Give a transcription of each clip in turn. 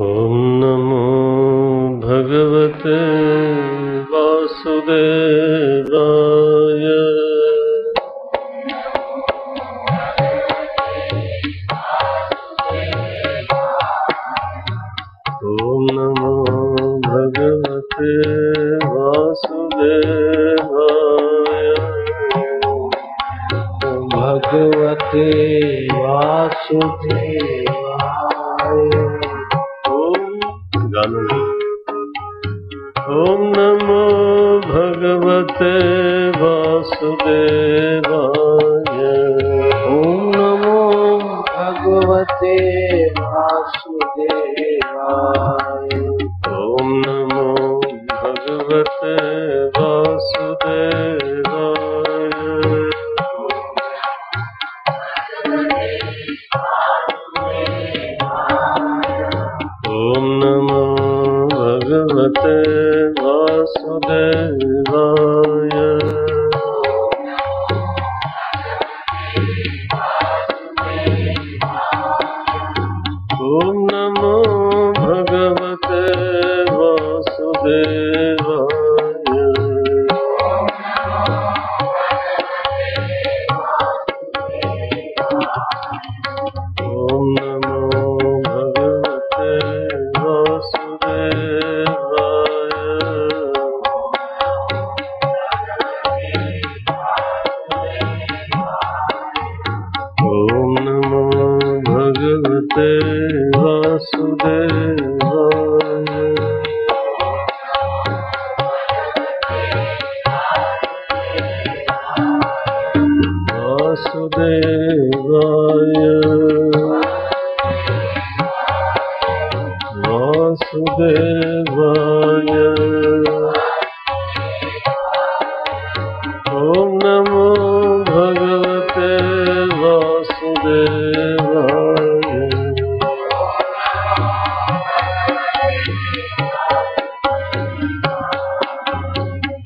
ॐ नमो भगवते वासुदेवाय। ॐ नमो भगवते वासुदेवाय। भगवते वासुदेवाय। ॐ नमो भगवते वासुदेवाय। ॐ नमो भगवते वासुदेवाय। ॐ नमो भगवते वासुदेवाय। ॐ नमो भगवते वासुदेवाय। ॐ नमो भगवते वासुदेवाय। ॐ नमो भगवते वासुदेवाय। ॐ नमो भगवते वासुदेवाय। वासुदेवाय वासुदेवाय। ॐ नमो भगवते वासुदेवाय।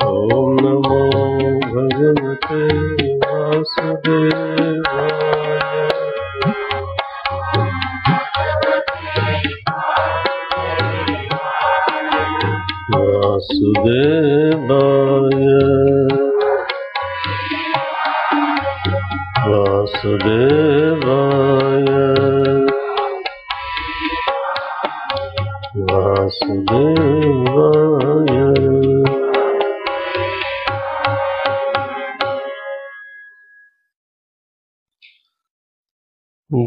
ॐ नमो भगवते वासुदेवाय। वासुदेवाय वासुदेवाय वासुदेवाय।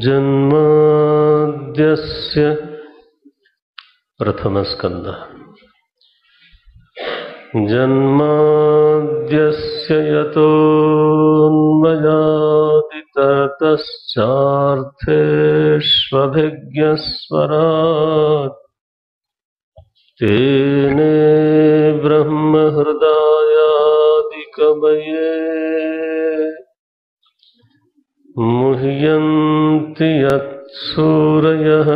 जन्माद्यस्य प्रथमस्कन्धः। जन्माद्यस्य यतोऽन्वयादितरतश्चार्थेष्वभिज्ञस्वराट् तेने ब्रह्महृदायादिकवये मुह्यन्ति यत्सूरयः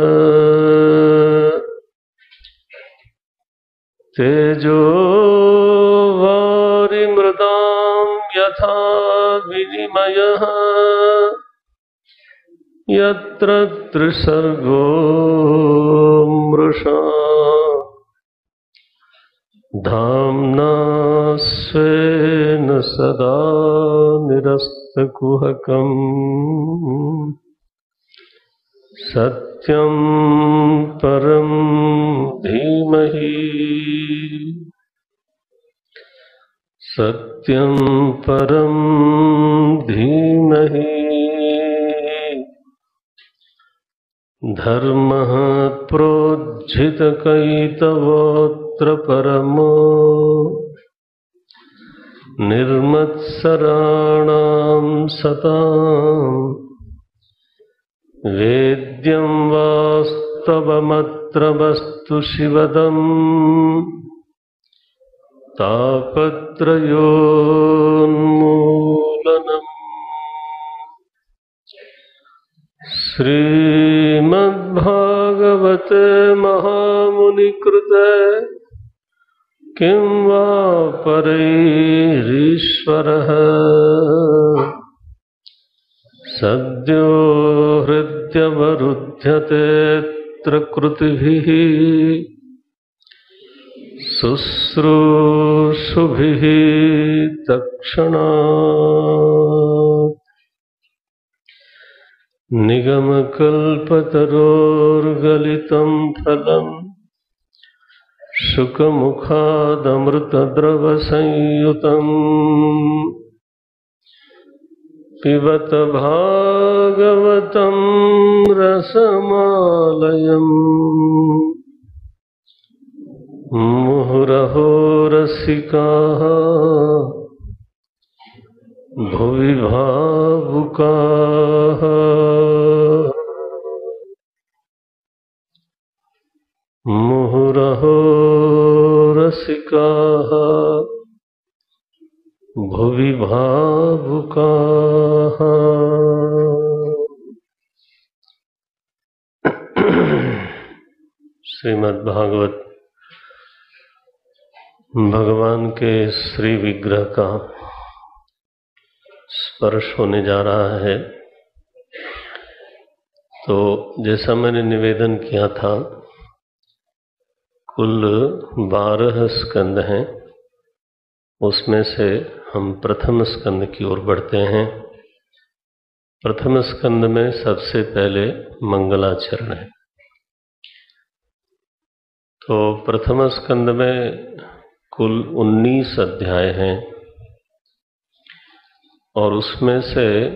तेजो वारिमृतां यथा विनिमयः यत्र त्रिसर्गो मृषा धाम्ना स्वेन सदा निरस्तकुहकम् सत्यं परं धीमहि सत्यं परं धीमहि। धर्मः प्रोज्झितकैतवोऽत्र परमो निर्मत्सराणां सताम् वेद्यं वास्तवमत्र वस्तु शिवदम् तापत्रयोन्मूलनम्। श्रीमद्भागवते महामुनिकृते किं वा परैरीश्वरः सद्यो हृद्यवरुध्यते पवित्रकृतिभिः शुश्रूषुभिः तत्क्षणात् निगमकल्पतरोर्गलितं फलम् शुकमुखादमृतद्रवसंयुतम् पिबत भागवतं रसमालयम् मुहुरहो रसिकाः भुवि भावुकाः मुहुरहो रसिकाः भुवि भावुकाः। श्रीमद् भागवत भगवान के श्री विग्रह का स्पर्श होने जा रहा है। तो जैसा मैंने निवेदन किया था, कुल 12 स्कंद हैं। उसमें से हम प्रथम स्कंद की ओर बढ़ते हैं। प्रथम स्कंद में सबसे पहले मंगलाचरण है। तो प्रथम स्कंद में कुल 19 अध्याय हैं और उसमें से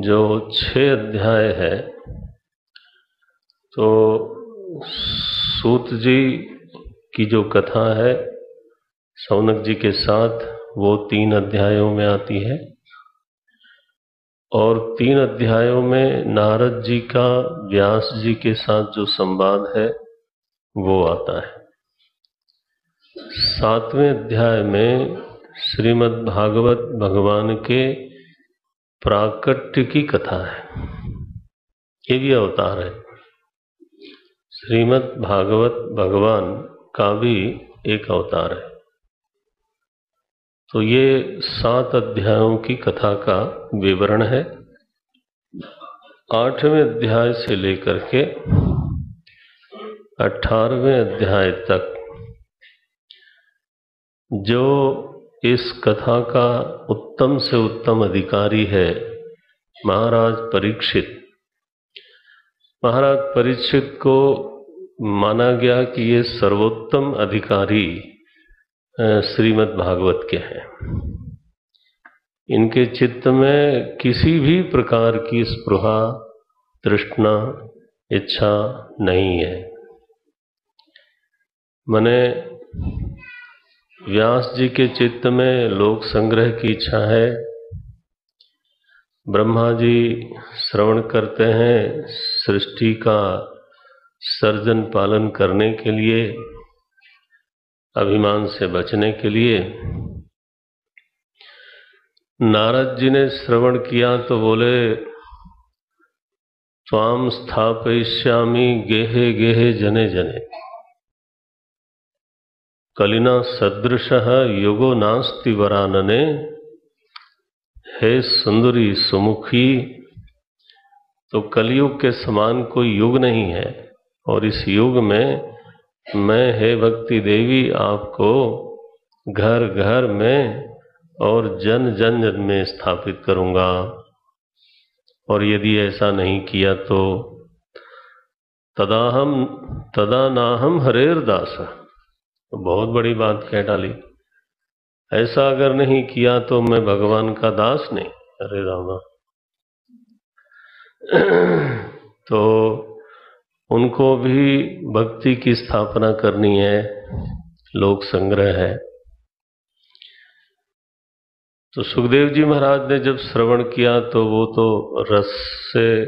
जो 6 अध्याय है, तो सूत जी की जो कथा है शौनक जी के साथ, वो 3 अध्यायों में आती है और 3 अध्यायों में नारद जी का व्यास जी के साथ जो संवाद है वो आता है। 7वें अध्याय में श्रीमद् भागवत भगवान के प्राकट्य की कथा है। ये भी अवतार है। श्रीमद् भागवत भगवान का भी एक अवतार है। तो ये 7 अध्यायों की कथा का विवरण है। 8वें अध्याय से लेकर के 18वें अध्याय तक जो इस कथा का उत्तम से उत्तम अधिकारी है, महाराज परीक्षित। महाराज परीक्षित को माना गया कि ये सर्वोत्तम अधिकारी श्रीमद् भागवत के हैं। इनके चित्त में किसी भी प्रकार की स्पृहा, तृष्णा, इच्छा नहीं है। माने व्यास जी के चित्त में लोक संग्रह की इच्छा है। ब्रह्मा जी श्रवण करते हैं सृष्टि का सर्जन पालन करने के लिए, अभिमान से बचने के लिए। नारद जी ने श्रवण किया तो बोले, त्वाम स्थापयिष्यामि गेहे गेहे जने जने, कलिना सदृशः युगो नास्ति वरानने। हे सुंदरी सुमुखी, तो कलयुग के समान कोई युग नहीं है, और इस युग में मैं, हे भक्ति देवी, आपको घर घर में और जन जन में स्थापित करूंगा। और यदि ऐसा नहीं किया तो तदा नाहम हरेर दास। तो बहुत बड़ी बात कह डाली। ऐसा अगर नहीं किया तो मैं भगवान का दास नहीं। अरे रामा। तो उनको भी भक्ति की स्थापना करनी है, लोक संग्रह है। तो सुखदेव जी महाराज ने जब श्रवण किया तो वो तो रस से,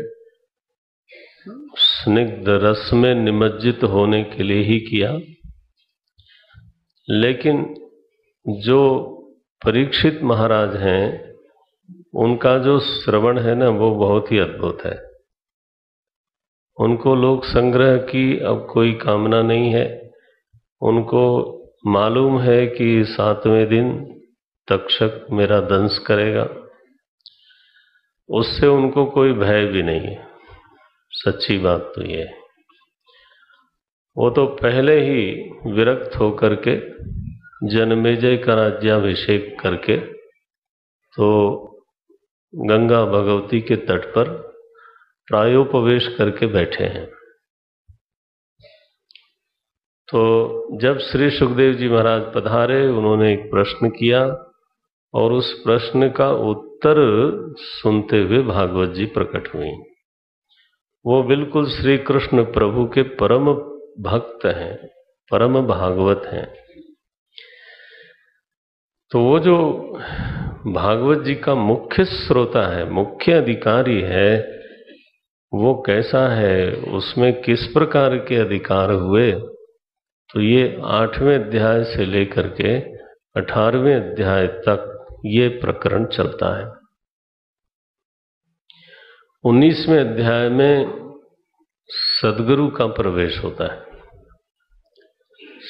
स्निग्ध रस में निमज्जित होने के लिए ही किया। लेकिन जो परीक्षित महाराज हैं, उनका जो श्रवण है ना, वो बहुत ही अद्भुत है। उनको लोक संग्रह की अब कोई कामना नहीं है। उनको मालूम है कि 7वें दिन तक्षक मेरा दंश करेगा, उससे उनको कोई भय भी नहीं है। सच्ची बात तो ये है। वो तो पहले ही विरक्त होकर के जनमेजय का राज्याभिषेक करके तो गंगा भगवती के तट पर प्रायोपवेश करके बैठे हैं। तो जब श्री सुखदेव जी महाराज पधारे, उन्होंने एक प्रश्न किया और उस प्रश्न का उत्तर सुनते हुए भागवत जी प्रकट हुई। वो बिल्कुल श्री कृष्ण प्रभु के परम भक्त हैं, परम भागवत हैं। तो वो जो भागवत जी का मुख्य श्रोता है, मुख्य अधिकारी है, वो कैसा है, उसमें किस प्रकार के अधिकार हुए, तो ये 8वें अध्याय से लेकर के 18वें अध्याय तक ये प्रकरण चलता है। 19वें अध्याय में सद्गुरु का प्रवेश होता है।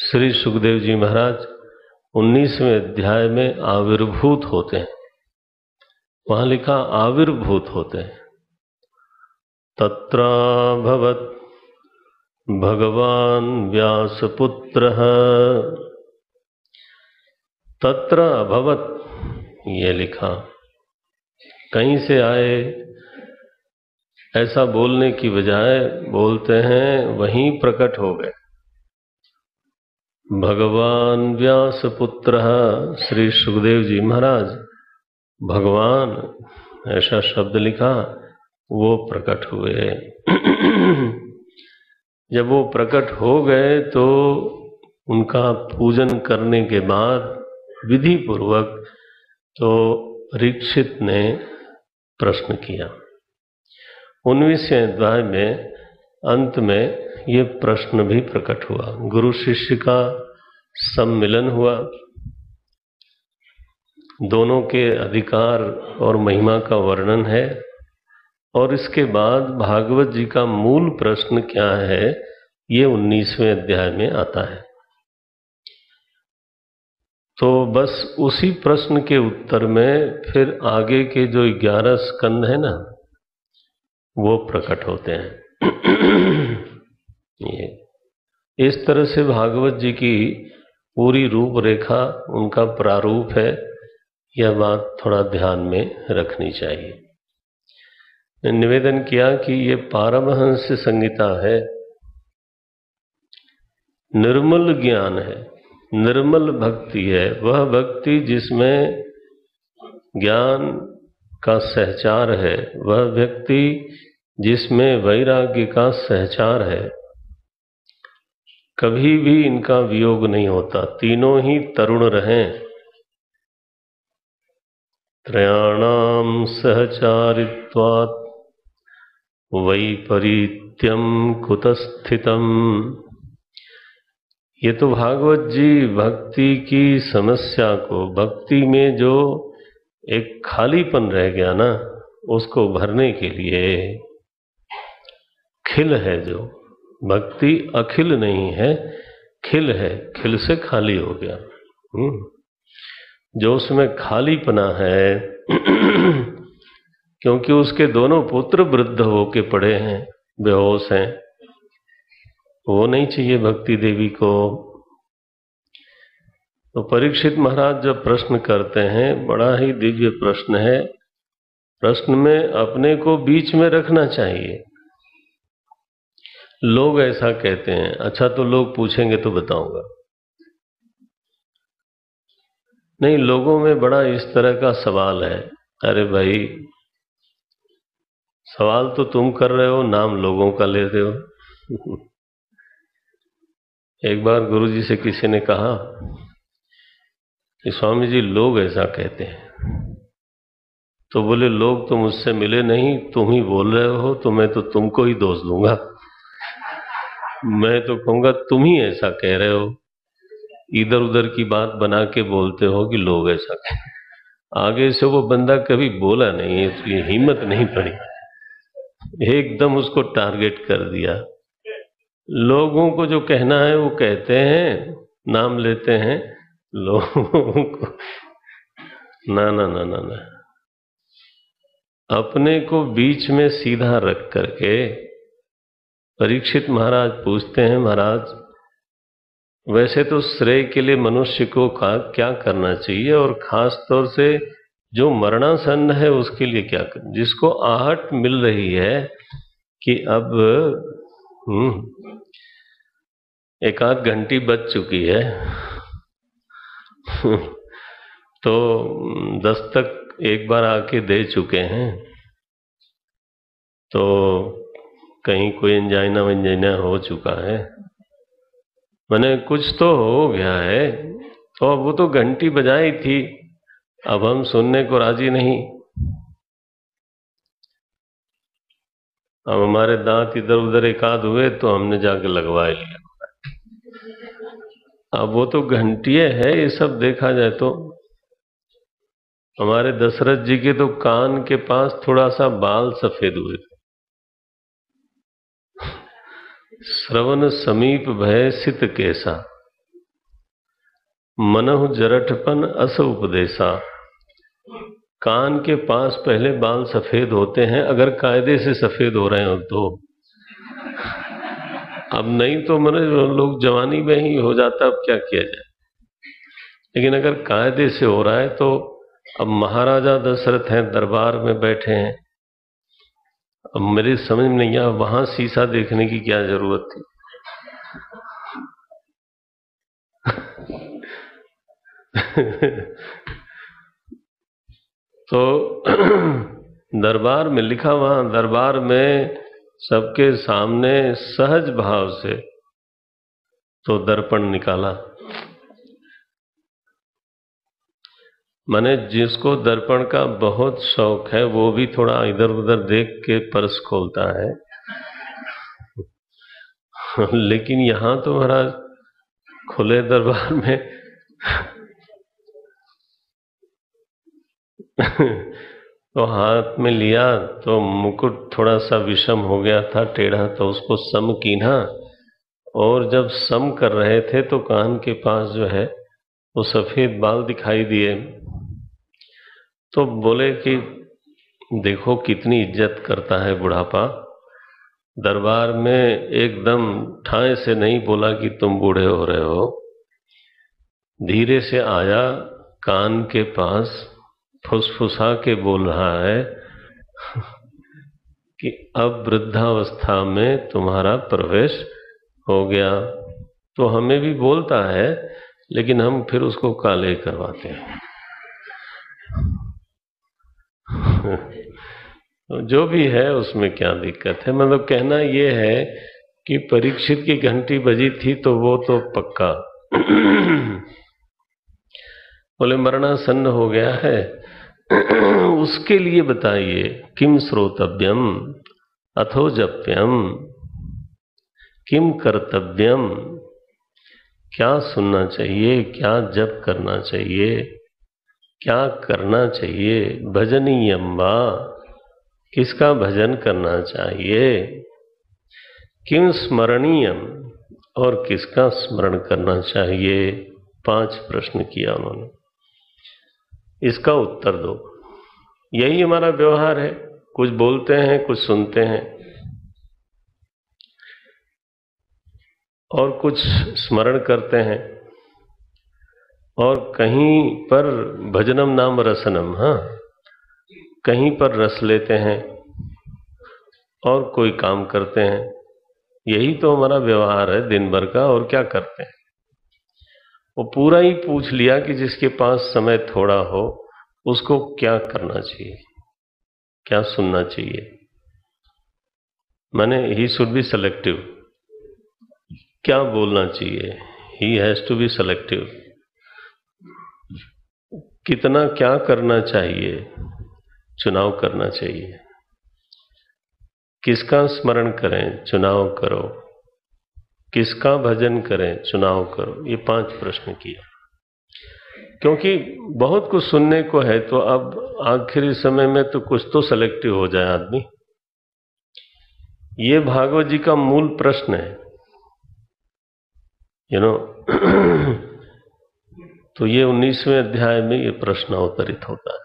श्री सुखदेव जी महाराज 19वें अध्याय में आविर्भूत होते हैं। वहां लिखा आविर्भूत होते हैं। तत्राभवत् भगवान व्यासपुत्रः, तत्र अभवत ये लिखा, कहीं से आए ऐसा बोलने की बजाय बोलते हैं वहीं प्रकट हो गए। भगवान व्यासपुत्रः, श्री सुखदेव जी महाराज भगवान ऐसा शब्द लिखा, वो प्रकट हुए। जब वो प्रकट हो गए तो उनका पूजन करने के बाद विधि पूर्वक तो परीक्षित ने प्रश्न किया। 19वें अध्याय में अंत में ये प्रश्न भी प्रकट हुआ। गुरु शिष्य का सम्मिलन हुआ, दोनों के अधिकार और महिमा का वर्णन है, और इसके बाद भागवत जी का मूल प्रश्न क्या है ये 19वें अध्याय में आता है। तो बस उसी प्रश्न के उत्तर में फिर आगे के जो 11 स्कंद है ना, वो प्रकट होते हैं। ये इस तरह से भागवत जी की पूरी रूपरेखा, उनका प्रारूप है। यह बात थोड़ा ध्यान में रखनी चाहिए। निवेदन किया कि ये पारमहंस संहिता है, निर्मल ज्ञान है, निर्मल भक्ति है। वह भक्ति जिसमें ज्ञान का सहचार है, वह व्यक्ति जिसमें वैराग्य का सहचार है, कभी भी इनका वियोग नहीं होता। तीनों ही तरुण रहें। त्रयाणाम सहचारित्वात् वैपरीत्यम कुतस्थितम। ये तो भागवत जी भक्ति की समस्या को, भक्ति में जो एक खालीपन रह गया ना, उसको भरने के लिए खिल है। जो भक्ति अखिल नहीं है, खिल है, खिल से खाली हो गया। जो उसमें खालीपना है क्योंकि उसके दोनों पुत्र वृद्ध होके पड़े हैं, बेहोश हैं, वो नहीं चाहिए भक्ति देवी को। तो परीक्षित महाराज जब प्रश्न करते हैं, बड़ा ही दिव्य प्रश्न है। प्रश्न में अपने को बीच में रखना चाहिए। लोग ऐसा कहते हैं, अच्छा तो लोग पूछेंगे तो बताऊंगा। नहीं, लोगों में बड़ा इस तरह का सवाल है। अरे भाई, सवाल तो तुम कर रहे हो, नाम लोगों का ले रहे हो। एक बार गुरुजी से किसी ने कहा कि स्वामी जी लोग ऐसा कहते हैं। तो बोले लोग तो मुझसे मिले नहीं, तुम ही बोल रहे हो, तो मैं तो तुमको ही दोष दूंगा। मैं तो कहूंगा तुम ही ऐसा कह रहे हो, इधर उधर की बात बना के बोलते हो कि लोग ऐसा कह। आगे से वो बंदा कभी बोला नहीं है, तो ये हिम्मत नहीं पड़ी, एकदम उसको टारगेट कर दिया। लोगों को जो कहना है वो कहते हैं, नाम लेते हैं लोगों को। ना ना ना ना ना, अपने को बीच में सीधा रख करके परीक्षित महाराज पूछते हैं, महाराज वैसे तो श्रेय के लिए मनुष्य को क्या करना चाहिए, और खास तौर से जो मरणासन्न है उसके लिए क्या करना, जिसको आहट मिल रही है कि अब एक आध घंटी बज चुकी है तो दस्तक एक बार आके दे चुके हैं, तो कहीं कोई एंजाइना वंजाइना हो चुका है, मैंने कुछ तो हो गया है, तो अब वो तो घंटी बजाई थी, अब हम सुनने को राजी नहीं। अब हमारे दांत इधर उधर एक आध हुए तो हमने जाके लगवा लिया। अब वो तो घंटिये है, ये सब देखा जाए तो हमारे दशरथ जी के तो कान के पास थोड़ा सा बाल सफेद हुए थे। श्रवण समीप भय सित केसा, मनहु जरठपन अस उपदेशा। कान के पास पहले बाल सफेद होते हैं, अगर कायदे से सफेद हो रहे हो तो, अब नहीं तो मैंने लोग जवानी में ही हो जाता, अब क्या किया जाए, लेकिन अगर कायदे से हो रहा है तो अब महाराजा दशरथ हैं, दरबार में बैठे हैं, अब मेरी समझ में नहीं आया वहां शीशा देखने की क्या जरूरत थी। तो दरबार में लिखा, वहां दरबार में सबके सामने सहज भाव से तो दर्पण निकाला। माने जिसको दर्पण का बहुत शौक है वो भी थोड़ा इधर उधर देख के पर्स खोलता है लेकिन यहां तो महाराज खुले दरबार में तो हाथ में लिया तो मुकुट थोड़ा सा विषम हो गया था, टेढ़ा, तो उसको सम कीना, और जब सम कर रहे थे तो कान के पास जो है वो सफेद बाल दिखाई दिए, तो बोले कि देखो कितनी इज्जत करता है बुढ़ापा, दरबार में एकदम ठाए से नहीं बोला कि तुम बूढ़े हो रहे हो, धीरे से आया, कान के पास फुसफुसा के बोल रहा है कि अब वृद्धावस्था में तुम्हारा प्रवेश हो गया। तो हमें भी बोलता है, लेकिन हम फिर उसको काले करवाते हैं। जो भी है उसमें क्या दिक्कत है, मतलब कहना ये है कि परीक्षित की घंटी बजी थी तो वो तो पक्का बोले मरणासन्न हो गया है उसके लिए बताइए, किम श्रोतव्यम अथो जप्यम, किम कर्तव्यम, क्या सुनना चाहिए, क्या जप करना चाहिए, क्या करना चाहिए, भजनीयम वा, किसका भजन करना चाहिए, किम स्मरणीयम, और किसका स्मरण करना चाहिए। 5 प्रश्न किया उन्होंने, इसका उत्तर दो। यही हमारा व्यवहार है, कुछ बोलते हैं, कुछ सुनते हैं, और कुछ स्मरण करते हैं, और कहीं पर भजनम नाम रसनम, हाँ, कहीं पर रस लेते हैं और कोई काम करते हैं। यही तो हमारा व्यवहार है दिन भर का, और क्या करते हैं। वो पूरा ही पूछ लिया कि जिसके पास समय थोड़ा हो उसको क्या करना चाहिए, क्या सुनना चाहिए, माने ही शुड बी सेलेक्टिव, क्या बोलना चाहिए, he has to be selective, कितना क्या करना चाहिए, चुनाव करना चाहिए, किसका स्मरण करें, चुनाव करो, किसका भजन करें, चुनाव करो। ये 5 प्रश्न किया, क्योंकि बहुत कुछ सुनने को है, तो अब आखिरी समय में तो कुछ तो सेलेक्टिव हो जाए आदमी। ये भागवत जी का मूल प्रश्न है, तो ये 19वें अध्याय में ये प्रश्न अवतरित होता है,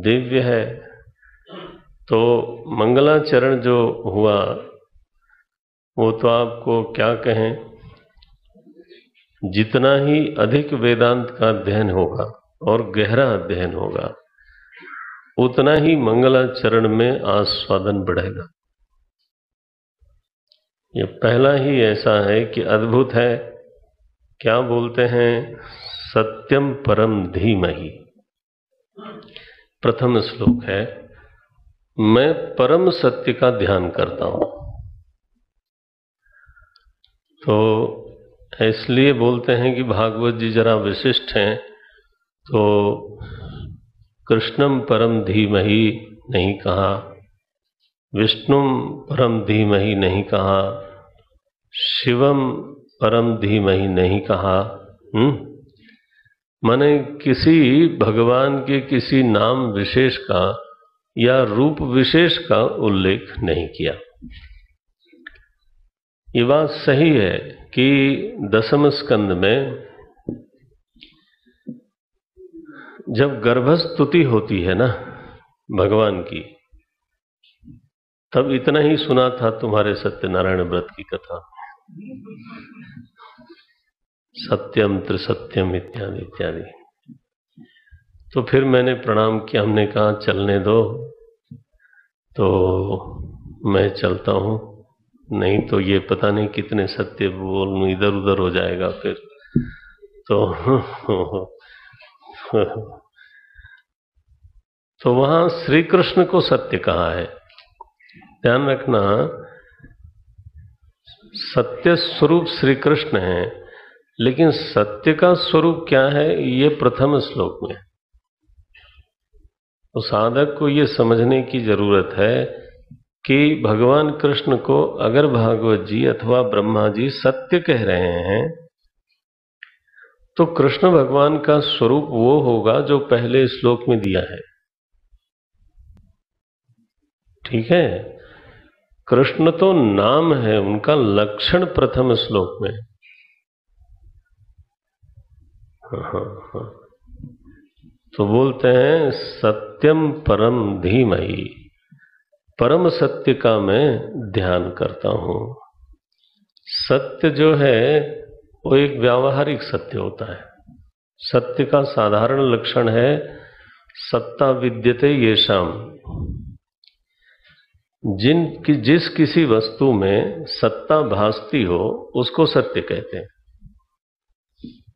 दिव्य है। तो मंगलाचरण जो हुआ वो तो आपको क्या कहें, जितना ही अधिक वेदांत का अध्ययन होगा और गहरा अध्ययन होगा उतना ही मंगलाचरण में आस्वादन बढ़ेगा। ये पहला ही ऐसा है कि अद्भुत है। क्या बोलते हैं, सत्यम परम धीमहि। प्रथम श्लोक है, मैं परम सत्य का ध्यान करता हूं। तो इसलिए बोलते हैं कि भागवत जी जरा विशिष्ट हैं, तो कृष्णम परम धीमहि नहीं कहा, विष्णुम परम धीमहि नहीं कहा, शिवम परम धीमहि नहीं कहा। माने किसी भगवान के किसी नाम विशेष का या रूप विशेष का उल्लेख नहीं किया। ये बात सही है कि दसम स्कंद में जब गर्भस्तुति होती है ना भगवान की, तब इतना ही सुना था तुम्हारे सत्यनारायण व्रत की कथा, सत्यम त्रिसत्यम इत्यादि इत्यादि। तो फिर मैंने प्रणाम किया, हमने कहा चलने दो, तो मैं चलता हूं, नहीं तो ये पता नहीं कितने सत्य बोल इधर उधर हो जाएगा फिर। तो वहां श्री कृष्ण को सत्य कहा है। ध्यान रखना, सत्य स्वरूप श्री कृष्ण है, लेकिन सत्य का स्वरूप क्या है ये प्रथम श्लोक में। तो साधक को ये समझने की जरूरत है कि भगवान कृष्ण को अगर भागवत जी अथवा ब्रह्मा जी सत्य कह रहे हैं तो कृष्ण भगवान का स्वरूप वो होगा जो पहले श्लोक में दिया है। ठीक है, कृष्ण तो नाम है, उनका लक्षण प्रथम श्लोक में। हाँ। तो बोलते हैं सत्यम परम धीमहि, परम सत्य का मैं ध्यान करता हूं। सत्य जो है वो एक व्यावहारिक सत्य होता है। सत्य का साधारण लक्षण है सत्ता विद्यते येषाम। जिस किसी वस्तु में सत्ता भासती हो उसको सत्य कहते हैं।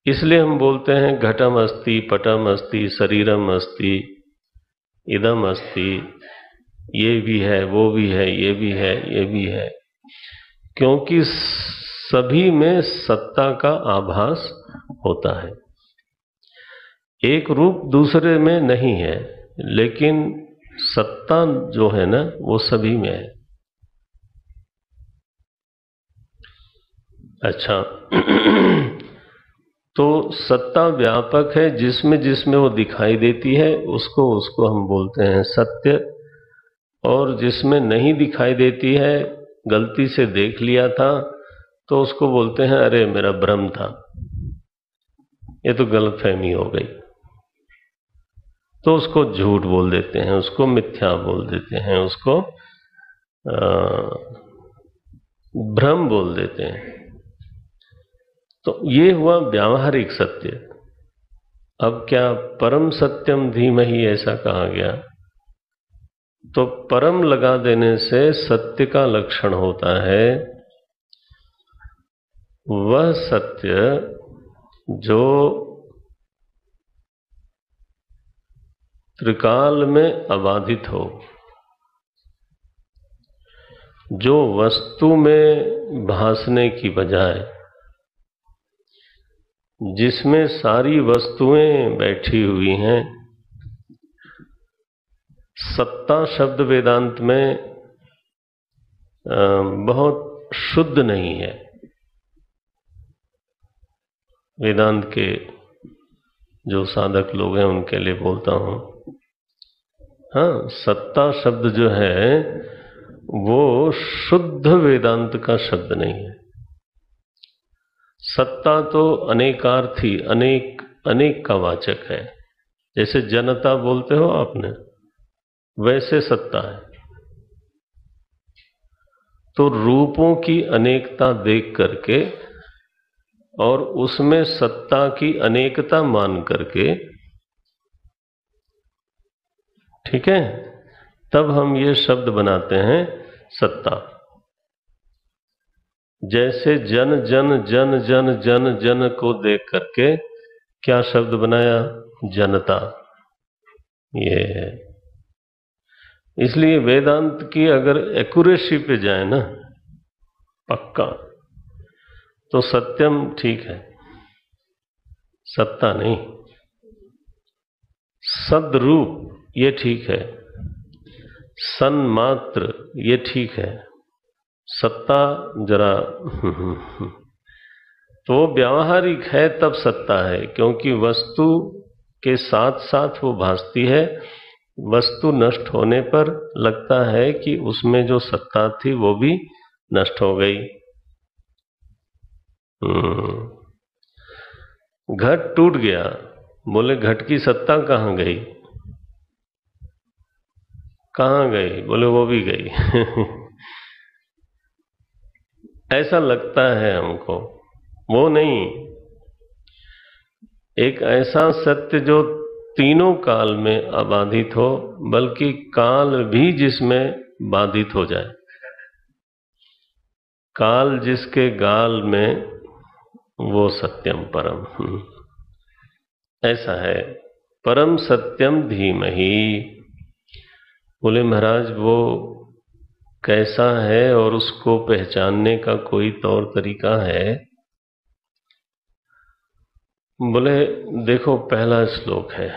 इसलिए हम बोलते हैं घटम अस्ति, पटम अस्ति, शरीरम अस्ति, इदम अस्ति, ये भी है, वो भी है, ये भी है, ये भी है, क्योंकि सभी में सत्ता का आभास होता है। एक रूप दूसरे में नहीं है, लेकिन सत्ता जो है ना वो सभी में है। अच्छा तो सत्ता व्यापक है, जिसमें जिसमें वो दिखाई देती है उसको हम बोलते हैं सत्य, और जिसमें नहीं दिखाई देती है, गलती से देख लिया था, तो उसको बोलते हैं अरे मेरा भ्रम था, ये तो गलतफहमी हो गई। तो उसको झूठ बोल देते हैं, उसको मिथ्या बोल देते हैं, उसको भ्रम बोल देते हैं। तो ये हुआ व्यावहारिक सत्य। अब क्या परम सत्यम धीमहि ऐसा कहा गया, तो परम लगा देने से सत्य का लक्षण होता है वह सत्य जो त्रिकाल में अबाधित हो, जो वस्तु में भासने की बजाय जिसमें सारी वस्तुएं बैठी हुई हैं। सत्ता शब्द वेदांत में बहुत शुद्ध नहीं है। वेदांत के जो साधक लोग हैं उनके लिए बोलता हूं। हाँ, सत्ता शब्द जो है वो शुद्ध वेदांत का शब्द नहीं है। सत्ता तो अनेकार्थी, अनेक का वाचक है। जैसे जनता बोलते हो आपने, वैसे सत्ता है। तो रूपों की अनेकता देख करके और उसमें सत्ता की अनेकता मान करके, ठीक है, तब हम ये शब्द बनाते हैं सत्ता। जैसे जन जन जन जन जन जन को देख करके क्या शब्द बनाया? जनता। ये है। इसलिए वेदांत की अगर एक्यूरेसी पे जाए ना, पक्का, तो सत्यम ठीक है, सत्ता नहीं। सद्रूप ये ठीक है, सन्मात्र ये ठीक है, सत्ता जरा तो व्यावहारिक है तब सत्ता है, क्योंकि वस्तु के साथ साथ वो भासती है। वस्तु नष्ट होने पर लगता है कि उसमें जो सत्ता थी वो भी नष्ट हो गई। घट टूट गया, बोले घट की सत्ता कहाँ गई? कहाँ गई? बोले वो भी गई। ऐसा लगता है हमको, वो नहीं। एक ऐसा सत्य जो तीनों काल में अबाधित हो, बल्कि काल भी जिसमें बाधित हो जाए। काल जिसके गाल में, वो सत्यम परम। ऐसा है। परम सत्यम धीमहि। बोले महाराज वो कैसा है और उसको पहचानने का कोई तौर तरीका है? बोले देखो, पहला श्लोक है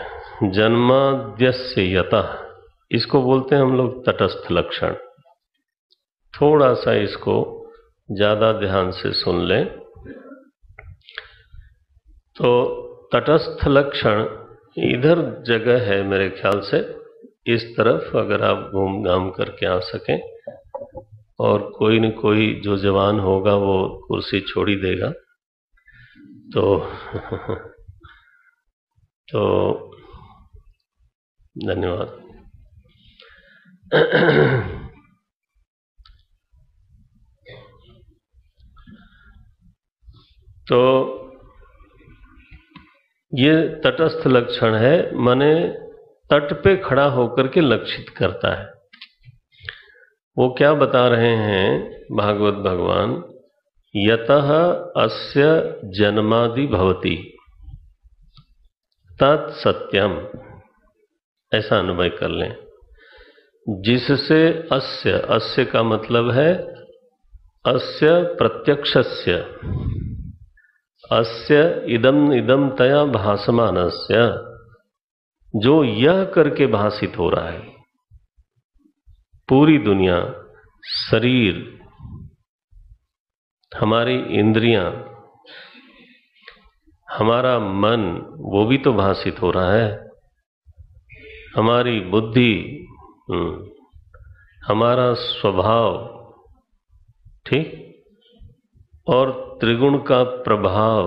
जन्माद्यस्य यतः, इसको बोलते हैं हम लोग तटस्थ लक्षण। थोड़ा सा इसको ज्यादा ध्यान से सुन लें तो तटस्थ लक्षण इधर जगह है मेरे ख्याल से, इस तरफ अगर आप घूम घाम करके आ सकें, और कोई न कोई जो जवान होगा वो कुर्सी छोड़ी देगा तो तो धन्यवाद। तो ये तटस्थ लक्षण है, माने तट पे खड़ा होकर के लक्षित करता है। वो क्या बता रहे हैं भागवत भगवान? यतः अस्य जन्मादि भवति तत्सत्यम, ऐसा अनुभव कर लें। जिससे अस्य, अस्य का मतलब है अस्य प्रत्यक्षस्य, अस्य इदम इदम तया भासमानस्य, जो यह करके भासित हो रहा है। पूरी दुनिया, शरीर, हमारी इंद्रियां, हमारा मन, वो भी तो भासित हो रहा है। हमारी बुद्धि, हमारा स्वभाव, ठीक, और त्रिगुण का प्रभाव,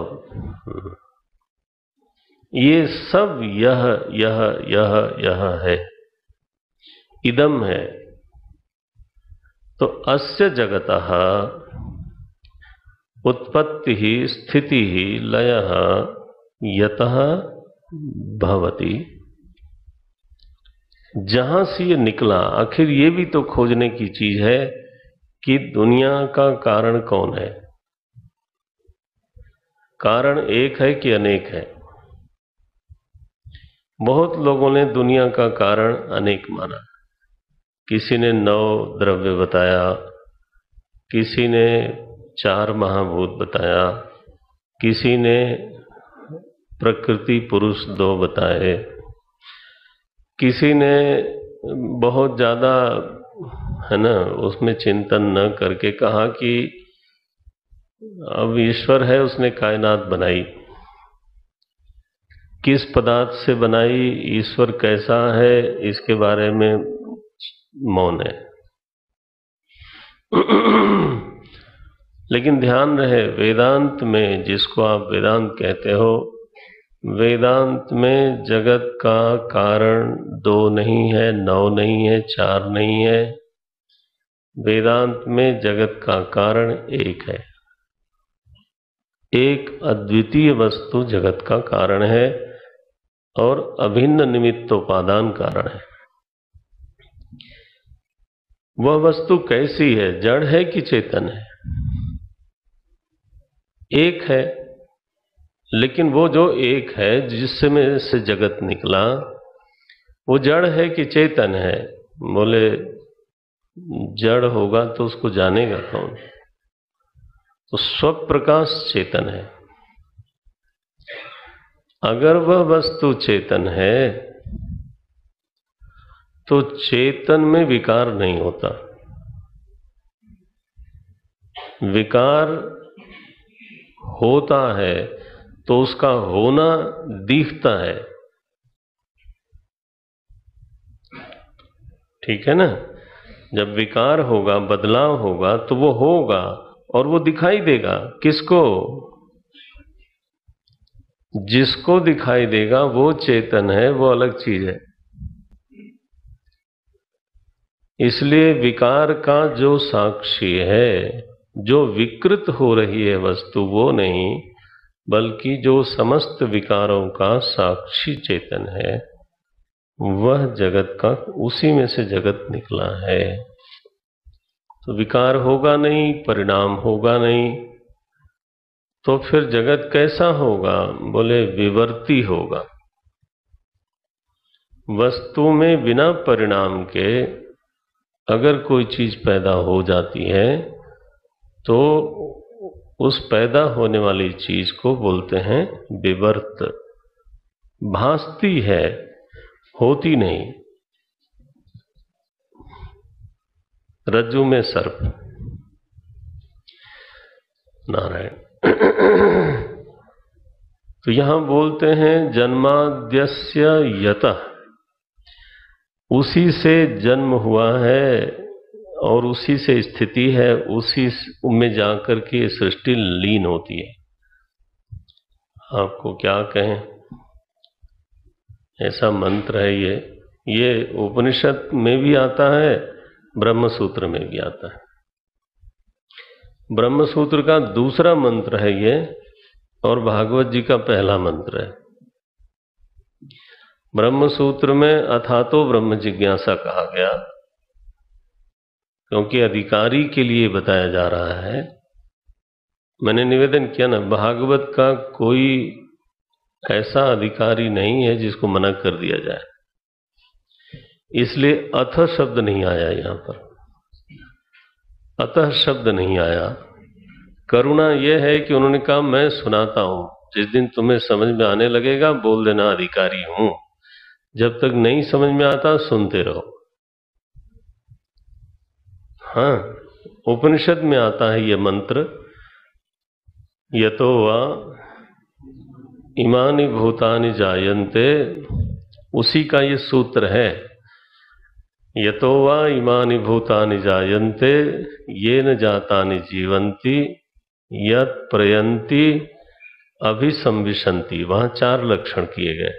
ये सब यह यह यह यह है, इदम है। तो अस्य जगतः उत्पत्ति ही स्थिति ही लयः यतः भवति। जहां से ये निकला, आखिर ये भी तो खोजने की चीज है कि दुनिया का कारण कौन है? कारण एक है कि अनेक है? बहुत लोगों ने दुनिया का कारण अनेक माना। किसी ने 9 द्रव्य बताया, किसी ने 4 महाभूत बताया, किसी ने प्रकृति पुरुष 2 बताए, किसी ने बहुत ज्यादा, है ना, उसमें चिंतन न करके कहा कि अब ईश्वर है, उसने कायनात बनाई। किस पदार्थ से बनाई, ईश्वर कैसा है, इसके बारे में मौन है। लेकिन ध्यान रहे, वेदांत में, जिसको आप वेदांत कहते हो, वेदांत में जगत का कारण 2 नहीं है, 9 नहीं है, 4 नहीं है। वेदांत में जगत का कारण एक है, एक अद्वितीय वस्तु जगत का कारण है और अभिन्न निमित्तोपादान कारण है। वह वस्तु कैसी है, जड़ है कि चेतन है? एक है, लेकिन वो जो एक है जिससे में से जगत निकला, वो जड़ है कि चेतन है? बोले जड़ होगा तो उसको जानेगा कौन? तो स्वप्रकाश चेतन है। अगर वह वस्तु चेतन है तो चेतन में विकार नहीं होता। विकार होता है तो उसका होना दिखता है, ठीक है ना? जब विकार होगा, बदलाव होगा, तो वो होगा और वो दिखाई देगा। किसको? जिसको दिखाई देगा वो चेतन है, वो अलग चीज है। इसलिए विकार का जो साक्षी है, जो विकृत हो रही है वस्तु, वो नहीं, बल्कि जो समस्त विकारों का साक्षी चेतन है, वह जगत का, उसी में से जगत निकला है। तो विकार होगा नहीं, परिणाम होगा नहीं, तो फिर जगत कैसा होगा? बोले विवर्ती होगा। वस्तु में बिना परिणाम के अगर कोई चीज पैदा हो जाती है तो उस पैदा होने वाली चीज को बोलते हैं विवर्त। भासती है, होती नहीं। रज्जु में सर्प, नारायण। तो यहां बोलते हैं जन्माद्यस्य यतः, उसी से जन्म हुआ है और उसी से स्थिति है, उसी में जाकर के सृष्टि लीन होती है। आपको क्या कहें, ऐसा मंत्र है ये उपनिषद में भी आता है, ब्रह्म सूत्र में भी आता है। ब्रह्म सूत्र का दूसरा मंत्र है ये, और भागवत जी का पहला मंत्र है। ब्रह्म सूत्र में अथातो ब्रह्म जिज्ञासा कहा गया, क्योंकि अधिकारी के लिए बताया जा रहा है। मैंने निवेदन किया ना, भागवत का कोई ऐसा अधिकारी नहीं है जिसको मना कर दिया जाए, इसलिए अथ शब्द नहीं आया यहां पर, अतः शब्द नहीं आया। करुणा यह है कि उन्होंने कहा मैं सुनाता हूं, जिस दिन तुम्हें समझ में आने लगेगा बोल देना अधिकारी हूं, जब तक नहीं समझ में आता सुनते रहो। हाँ, उपनिषद में आता है यह मंत्र, यतो वा इमानि भूतानि जायन्ते, उसी का ये सूत्र है। यतो वा इमानि भूतानि जायन्ते येन जातानि जीवन्ति यत् प्रयन्ति अभिसंविशन्ति। वहां 4 लक्षण किए गए,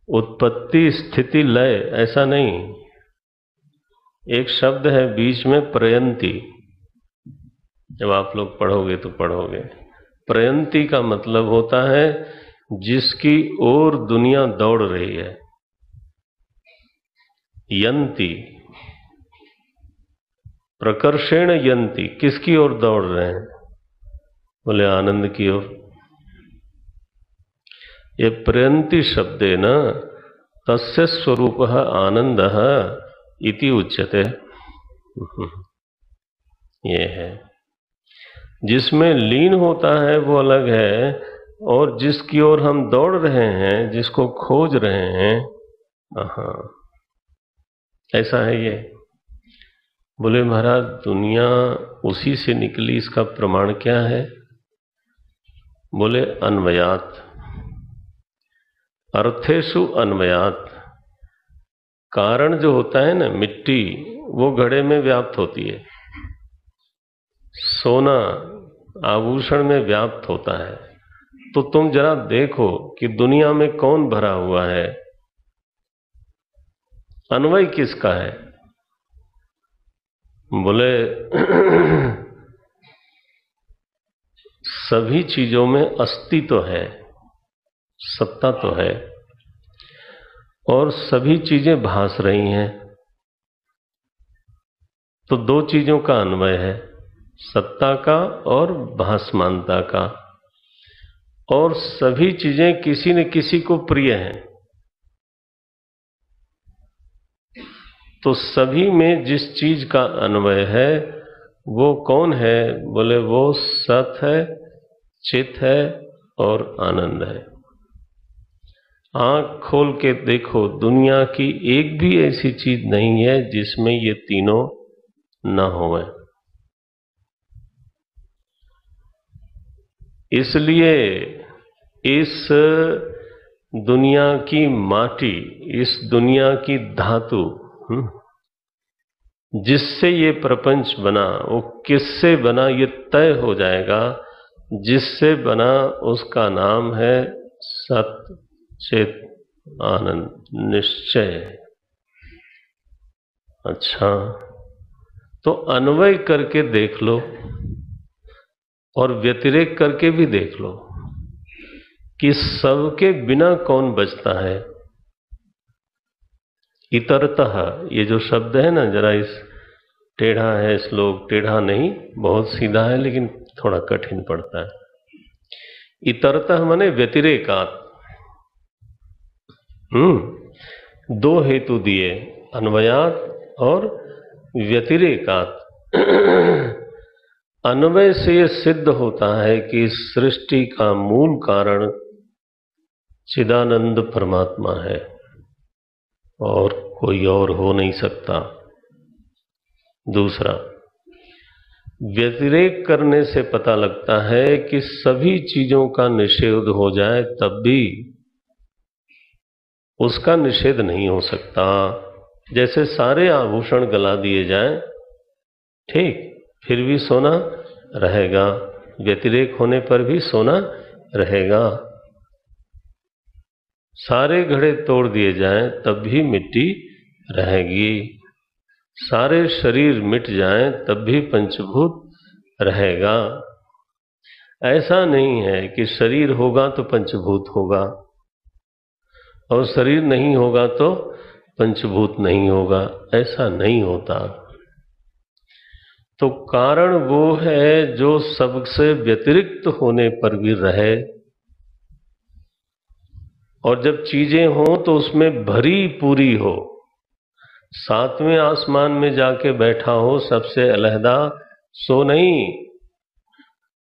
उत्पत्ति, स्थिति, लय, ऐसा नहीं। एक शब्द है बीच में प्रयन्ति, जब आप लोग पढ़ोगे तो पढ़ोगे। प्रयन्ति का मतलब होता है जिसकी ओर दुनिया दौड़ रही है। यन्ति, प्रकर्षेण यन्ति, किसकी ओर दौड़ रहे हैं? बोले आनंद की ओर। ये प्रयन्ति शब्द है ना, तस्य स्वरूपः आनंदः इति उच्यते। ये है, जिसमें लीन होता है वो अलग है, और जिसकी ओर हम दौड़ रहे हैं, जिसको खोज रहे हैं, हाँ ऐसा है ये। बोले महाराज दुनिया उसी से निकली, इसका प्रमाण क्या है? बोले अन्वयात, अर्थेषु अन्वयात। कारण जो होता है ना, मिट्टी, वो घड़े में व्याप्त होती है, सोना आभूषण में व्याप्त होता है। तो तुम जरा देखो कि दुनिया में कौन भरा हुआ है, अन्वय किसका है? बोले सभी चीजों में अस्तित्व तो है, सत्ता तो है, और सभी चीजें भास रही हैं। तो दो चीजों का अन्वय है, सत्ता का और भासमानता का। और सभी चीजें किसी न किसी को प्रिय हैं। तो सभी में जिस चीज का अन्वय है वो कौन है? बोले वो सत है, चित है और आनंद है। आंख खोल के देखो, दुनिया की एक भी ऐसी चीज नहीं है जिसमें ये तीनों न होवे। इसलिए इस दुनिया की माटी, इस दुनिया की धातु, जिससे ये प्रपंच बना, वो किससे बना ये तय हो जाएगा। जिससे बना उसका नाम है सत चित आनंद निश्चय। अच्छा, तो अन्वय करके देख लो और व्यतिरेक करके भी देख लो कि सबके बिना कौन बचता है। इतरतः, ये जो शब्द है ना, जरा इस टेढ़ा है श्लोक, टेढ़ा नहीं, बहुत सीधा है लेकिन थोड़ा कठिन पड़ता है। इतरतः माने व्यतिरेकात। दो हेतु दिए, अन्वयात और व्यतिरेकात। अन्वय से यह सिद्ध होता है कि सृष्टि का मूल कारण चिदानंद परमात्मा है और कोई और हो नहीं सकता। दूसरा, व्यतिरेक करने से पता लगता है कि सभी चीजों का निषेध हो जाए तब भी उसका निषेध नहीं हो सकता। जैसे सारे आभूषण गला दिए जाएं, ठीक, फिर भी सोना रहेगा, व्यतिरेक होने पर भी सोना रहेगा। सारे घड़े तोड़ दिए जाएं तब भी मिट्टी रहेगी। सारे शरीर मिट जाएं तब भी पंचभूत रहेगा। ऐसा नहीं है कि शरीर होगा तो पंचभूत होगा और शरीर नहीं होगा तो पंचभूत नहीं होगा, ऐसा नहीं होता। तो कारण वो है जो सबसे व्यतिरिक्त होने पर भी रहे, और जब चीजें हों तो उसमें भरी पूरी हो। सातवें आसमान में जाके बैठा हो सबसे अलहदा, सो नहीं,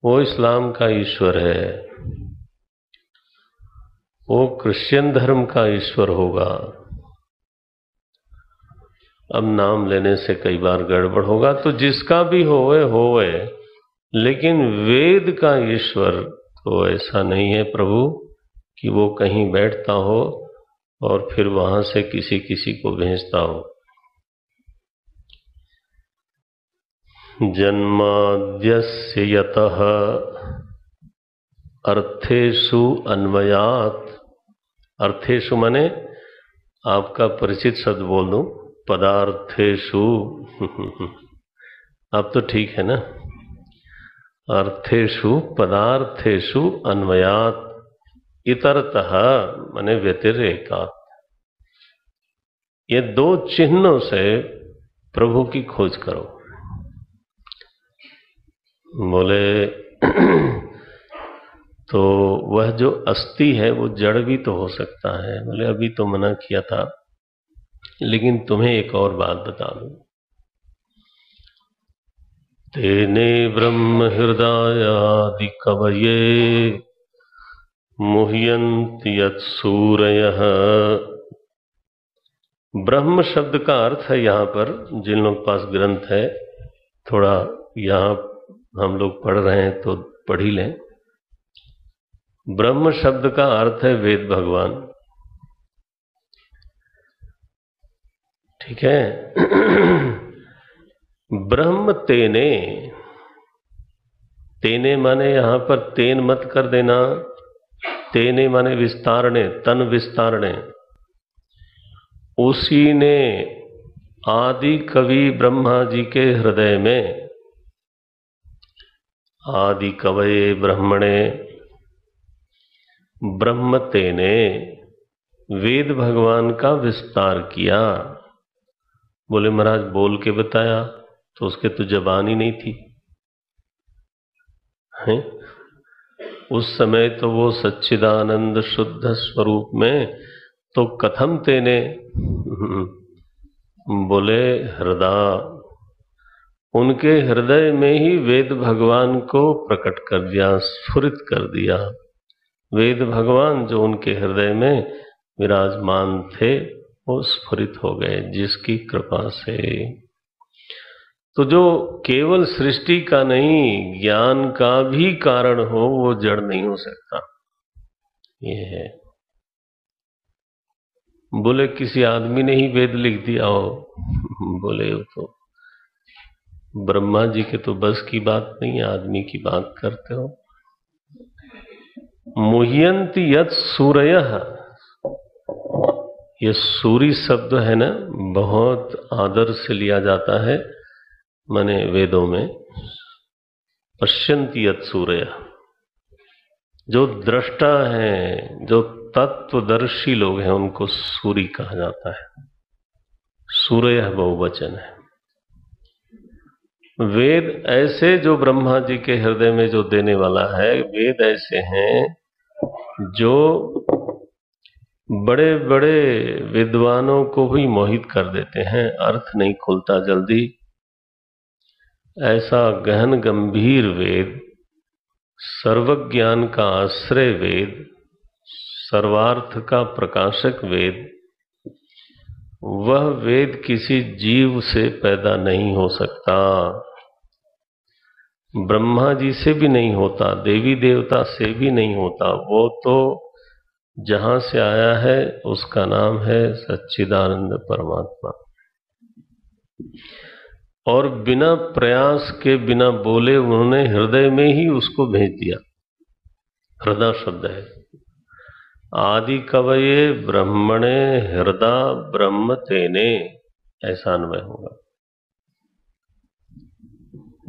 वो इस्लाम का ईश्वर है, वो क्रिश्चियन धर्म का ईश्वर होगा। अब नाम लेने से कई बार गड़बड़ होगा, तो जिसका भी होवे होवे, लेकिन वेद का ईश्वर तो ऐसा नहीं है प्रभु कि वो कहीं बैठता हो और फिर वहां से किसी किसी को भेजता हो। जन्माद्यस्य यतः अर्थेषु अन्वयात्। अर्थेषु माने आपका परिचित शब्द बोल दूं, पदार्थेषु। अब तो ठीक है ना। अर्थेषु पदार्थेषु अन्वयात् इतरतः माने व्यतिरेकात्। ये दो चिन्हों से प्रभु की खोज करो। बोले तो वह जो अस्थि है वो जड़ भी तो हो सकता है। बोले अभी तो मना किया था, लेकिन तुम्हें एक और बात बता दूं। तेने ब्रह्म हृदयादि कवये मुह्यन्ति यत्सूरयः। ब्रह्म शब्द का अर्थ है यहां पर, जिन लोग के पास ग्रंथ है, थोड़ा यहां हम लोग पढ़ रहे हैं तो पढ़ ही लें। ब्रह्म शब्द का अर्थ है वेद भगवान, ठीक है। ब्रह्म तेने, तेने माने यहां पर तेन मत कर देना, तेने माने विस्तारणे, तन विस्तारणे। उसी ने आदि कवि ब्रह्मा जी के हृदय में, आदि कवये ब्रह्मणे ब्रह्म तेने वेद भगवान का विस्तार किया। बोले महाराज बोल के बताया, तो उसके तो जबान ही नहीं थी हैं? उस समय तो वो सच्चिदानंद शुद्ध स्वरूप में तो कथम तेने बोले हृदय, उनके हृदय में ही वेद भगवान को प्रकट कर दिया, स्फुरित कर दिया। वेद भगवान जो उनके हृदय में विराजमान थे वो स्फुरित हो गए जिसकी कृपा से। तो जो केवल सृष्टि का नहीं ज्ञान का भी कारण हो वो जड़ नहीं हो सकता। ये है। बोले किसी आदमी ने ही वेद लिख दिया हो, बोले तो ब्रह्मा जी के तो बस की बात नहीं है, आदमी की बात करते हो। मुह्यंति यत् सूरयः, ये सूरी शब्द है ना, बहुत आदर से लिया जाता है माने वेदों में। पश्यन्ति यत् सूरयः, जो दृष्टा है, जो तत्वदर्शी लोग हैं उनको सूरी कहा जाता है। सूरयः बहुवचन है। वेद ऐसे जो ब्रह्मा जी के हृदय में जो देने वाला है, वेद ऐसे हैं जो बड़े बड़े विद्वानों को भी मोहित कर देते हैं, अर्थ नहीं खुलता जल्दी। ऐसा गहन गंभीर वेद, सर्वज्ञान का आश्रय वेद, सर्वार्थ का प्रकाशक वेद, वह वेद किसी जीव से पैदा नहीं हो सकता। ब्रह्मा जी से भी नहीं होता, देवी देवता से भी नहीं होता। वो तो जहां से आया है उसका नाम है सच्चिदानंद परमात्मा। और बिना प्रयास के, बिना बोले उन्होंने हृदय में ही उसको भेज दिया। हृदय शब्द है। आदि कवये ब्रह्मणे हृदय ब्रह्म तेने, ऐसा अन्वय होगा।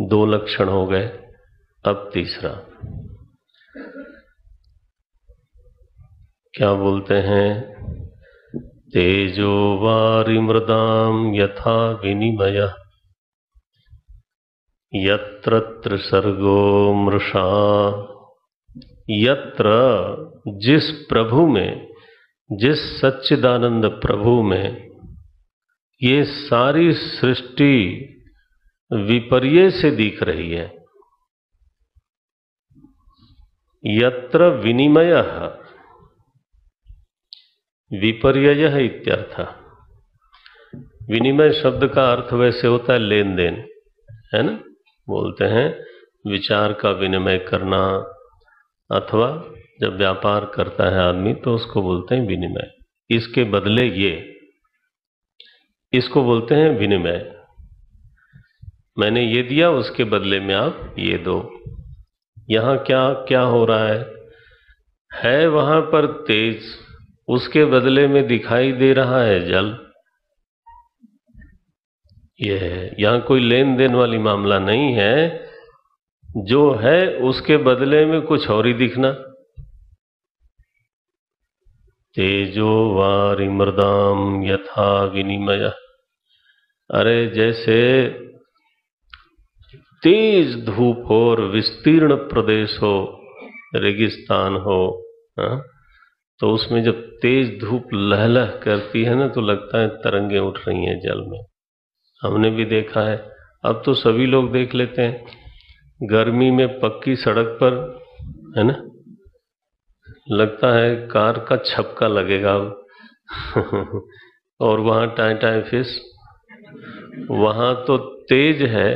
दो लक्षण हो गए, अब तीसरा क्या बोलते हैं? तेजो वारि मृदाम यथा विनिमय यत्र त्रिसर्गो मृषा। यत्र, जिस प्रभु में, जिस सच्चिदानंद प्रभु में ये सारी सृष्टि विपर्य से दिख रही है। यत्र विनिमयः, विपर्ययः इत्यर्थ। विनिमय शब्द का अर्थ वैसे होता है लेन देन, है ना? बोलते हैं विचार का विनिमय करना, अथवा जब व्यापार करता है आदमी तो उसको बोलते हैं विनिमय। इसके बदले ये, इसको बोलते हैं विनिमय। मैंने ये दिया, उसके बदले में आप ये दो। यहां क्या क्या हो रहा है वहां पर तेज, उसके बदले में दिखाई दे रहा है जल। यह है, यहां कोई लेन देन वाली मामला नहीं है। जो है उसके बदले में कुछ और ही दिखना। तेजो वारि मृदाम यथा विनिमय। अरे जैसे तेज धूप हो और विस्तीर्ण प्रदेश हो, रेगिस्तान हो, हाँ? तो उसमें जब तेज धूप लहलह करती है ना, तो लगता है तरंगे उठ रही हैं जल में। हमने भी देखा है, अब तो सभी लोग देख लेते हैं। गर्मी में पक्की सड़क पर, है ना, लगता है कार का छपका लगेगा और वहां टाइ टाइ फिश, वहां तो तेज है,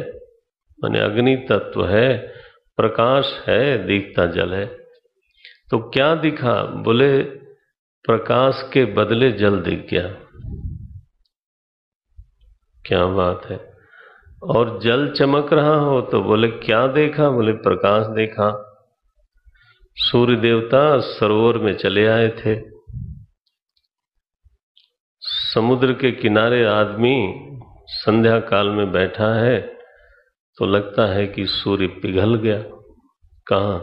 माने अग्नि तत्व है, प्रकाश है, दिखता जल है। तो क्या दिखा? बोले प्रकाश के बदले जल दिख गया। क्या बात है। और जल चमक रहा हो तो बोले क्या देखा? बोले प्रकाश देखा। सूर्य देवता सरोवर में चले आए थे। समुद्र के किनारे आदमी संध्या काल में बैठा है तो लगता है कि सूर्य पिघल गया। कहाँ?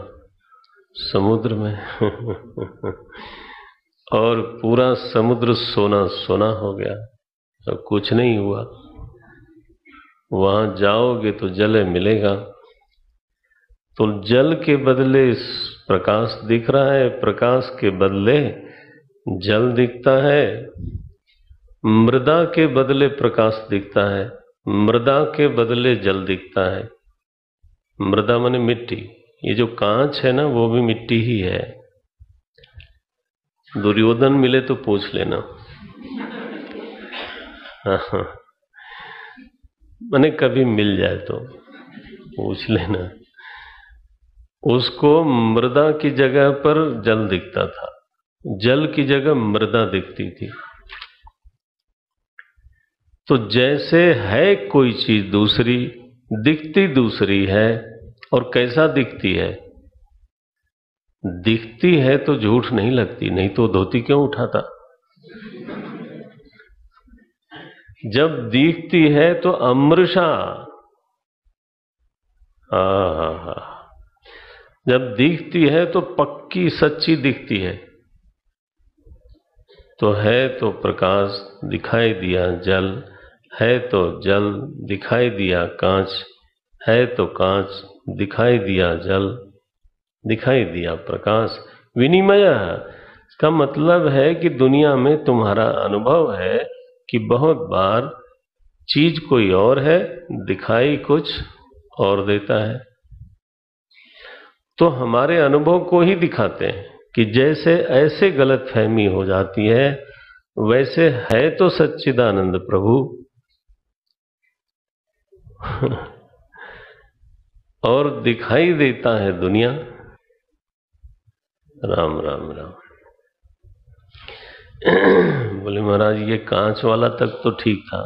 समुद्र में। और पूरा समुद्र सोना सोना हो गया, अब कुछ नहीं हुआ। वहां जाओगे तो जल मिलेगा, तो जल के बदले प्रकाश दिख रहा है, प्रकाश के बदले जल दिखता है, मृदा के बदले प्रकाश दिखता है, मृदा के बदले जल दिखता है। मृदा माने मिट्टी, ये जो कांच है ना वो भी मिट्टी ही है। दुर्योधन मिले तो पूछ लेना। हाँ, मैंने कभी मिल जाए तो पूछ लेना। उसको मृदा की जगह पर जल दिखता था, जल की जगह मृदा दिखती थी। तो जैसे है कोई चीज दूसरी, दिखती दूसरी है, और कैसा दिखती है? दिखती है तो झूठ नहीं लगती, नहीं तो धोती क्यों उठाता? जब दिखती है तो अमृषा, हा, जब दिखती है तो पक्की सच्ची दिखती है। तो है तो प्रकाश, दिखाई दिया जल, है तो जल, दिखाई दिया कांच, है तो कांच, दिखाई दिया जल, दिखाई दिया प्रकाश। विनिमय, इसका मतलब है कि दुनिया में तुम्हारा अनुभव है कि बहुत बार चीज कोई और है, दिखाई कुछ और देता है। तो हमारे अनुभव को ही दिखाते हैं कि जैसे ऐसे गलतफहमी हो जाती है, वैसे है तो सच्चिदानंद प्रभु और दिखाई देता है दुनिया। राम राम राम। बोले महाराज ये कांच वाला तक तो ठीक था,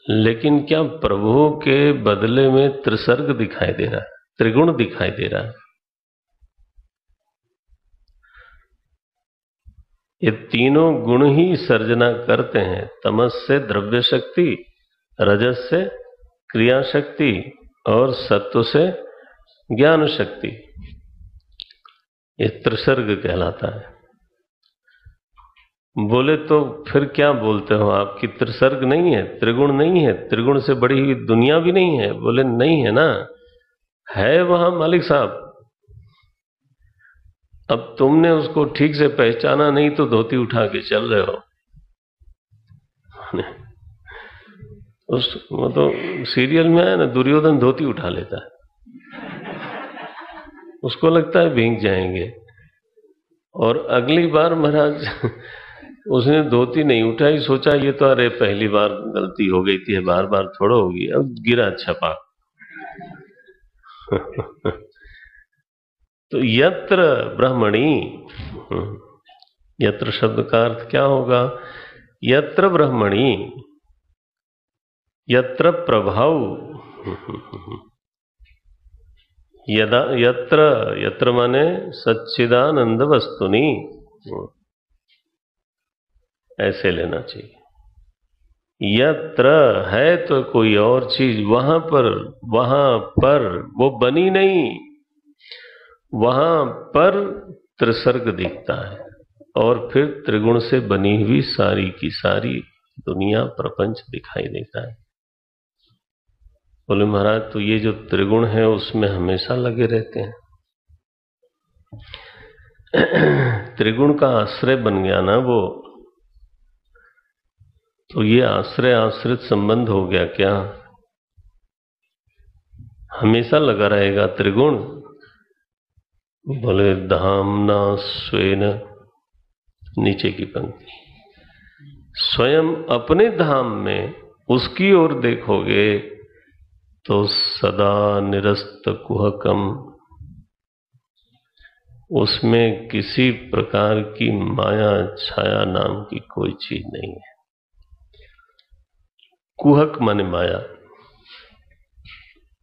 लेकिन क्या प्रभु के बदले में त्रिसर्ग दिखाई दे रहा है, त्रिगुण दिखाई दे रहा है? ये तीनों गुण ही सर्जना करते हैं। तमस से द्रव्य शक्ति, रजस से क्रिया शक्ति, और सत्व से ज्ञान शक्ति। ये त्रिसर्ग कहलाता है। बोले तो फिर क्या बोलते हो आप कि त्रिसर्ग नहीं है, त्रिगुण नहीं है, त्रिगुण से बड़ी हुई दुनिया भी नहीं है? बोले नहीं है ना, है वहां मालिक साहब। अब तुमने उसको ठीक से पहचाना नहीं तो धोती उठा के चल रहे हो। वो तो सीरियल में है ना, दुर्योधन धोती उठा लेता है, उसको लगता है भीग जाएंगे। और अगली बार महाराज उसने धोती नहीं उठाई, सोचा ये तो अरे पहली बार गलती हो गई थी, बार बार थोड़ा होगी, अब गिरा छपा। तो यत्र ब्रह्मणि, यत्र शब्द का अर्थ क्या होगा? यत्र ब्रह्मणि, यत्र प्रभाव, यदा यत्र, यत्र माने सच्चिदानंद वस्तुनि, ऐसे लेना चाहिए। यत्र है तो कोई और चीज, वहां पर वो बनी नहीं, वहां पर त्रिसर्ग दिखता है, और फिर त्रिगुण से बनी हुई सारी की सारी दुनिया प्रपंच दिखाई देता है। बोले महाराज तो ये जो त्रिगुण है उसमें हमेशा लगे रहते हैं। त्रिगुण का आश्रय बन गया ना वो, तो ये आश्रय आश्रित संबंध हो गया क्या? हमेशा लगा रहेगा त्रिगुण? बोले धामना स्वेन, नीचे की पंक्ति, स्वयं अपने धाम में उसकी ओर देखोगे तो सदा निरस्त कुहकम, उसमें किसी प्रकार की माया छाया नाम की कोई चीज नहीं है। कुहक माने माया,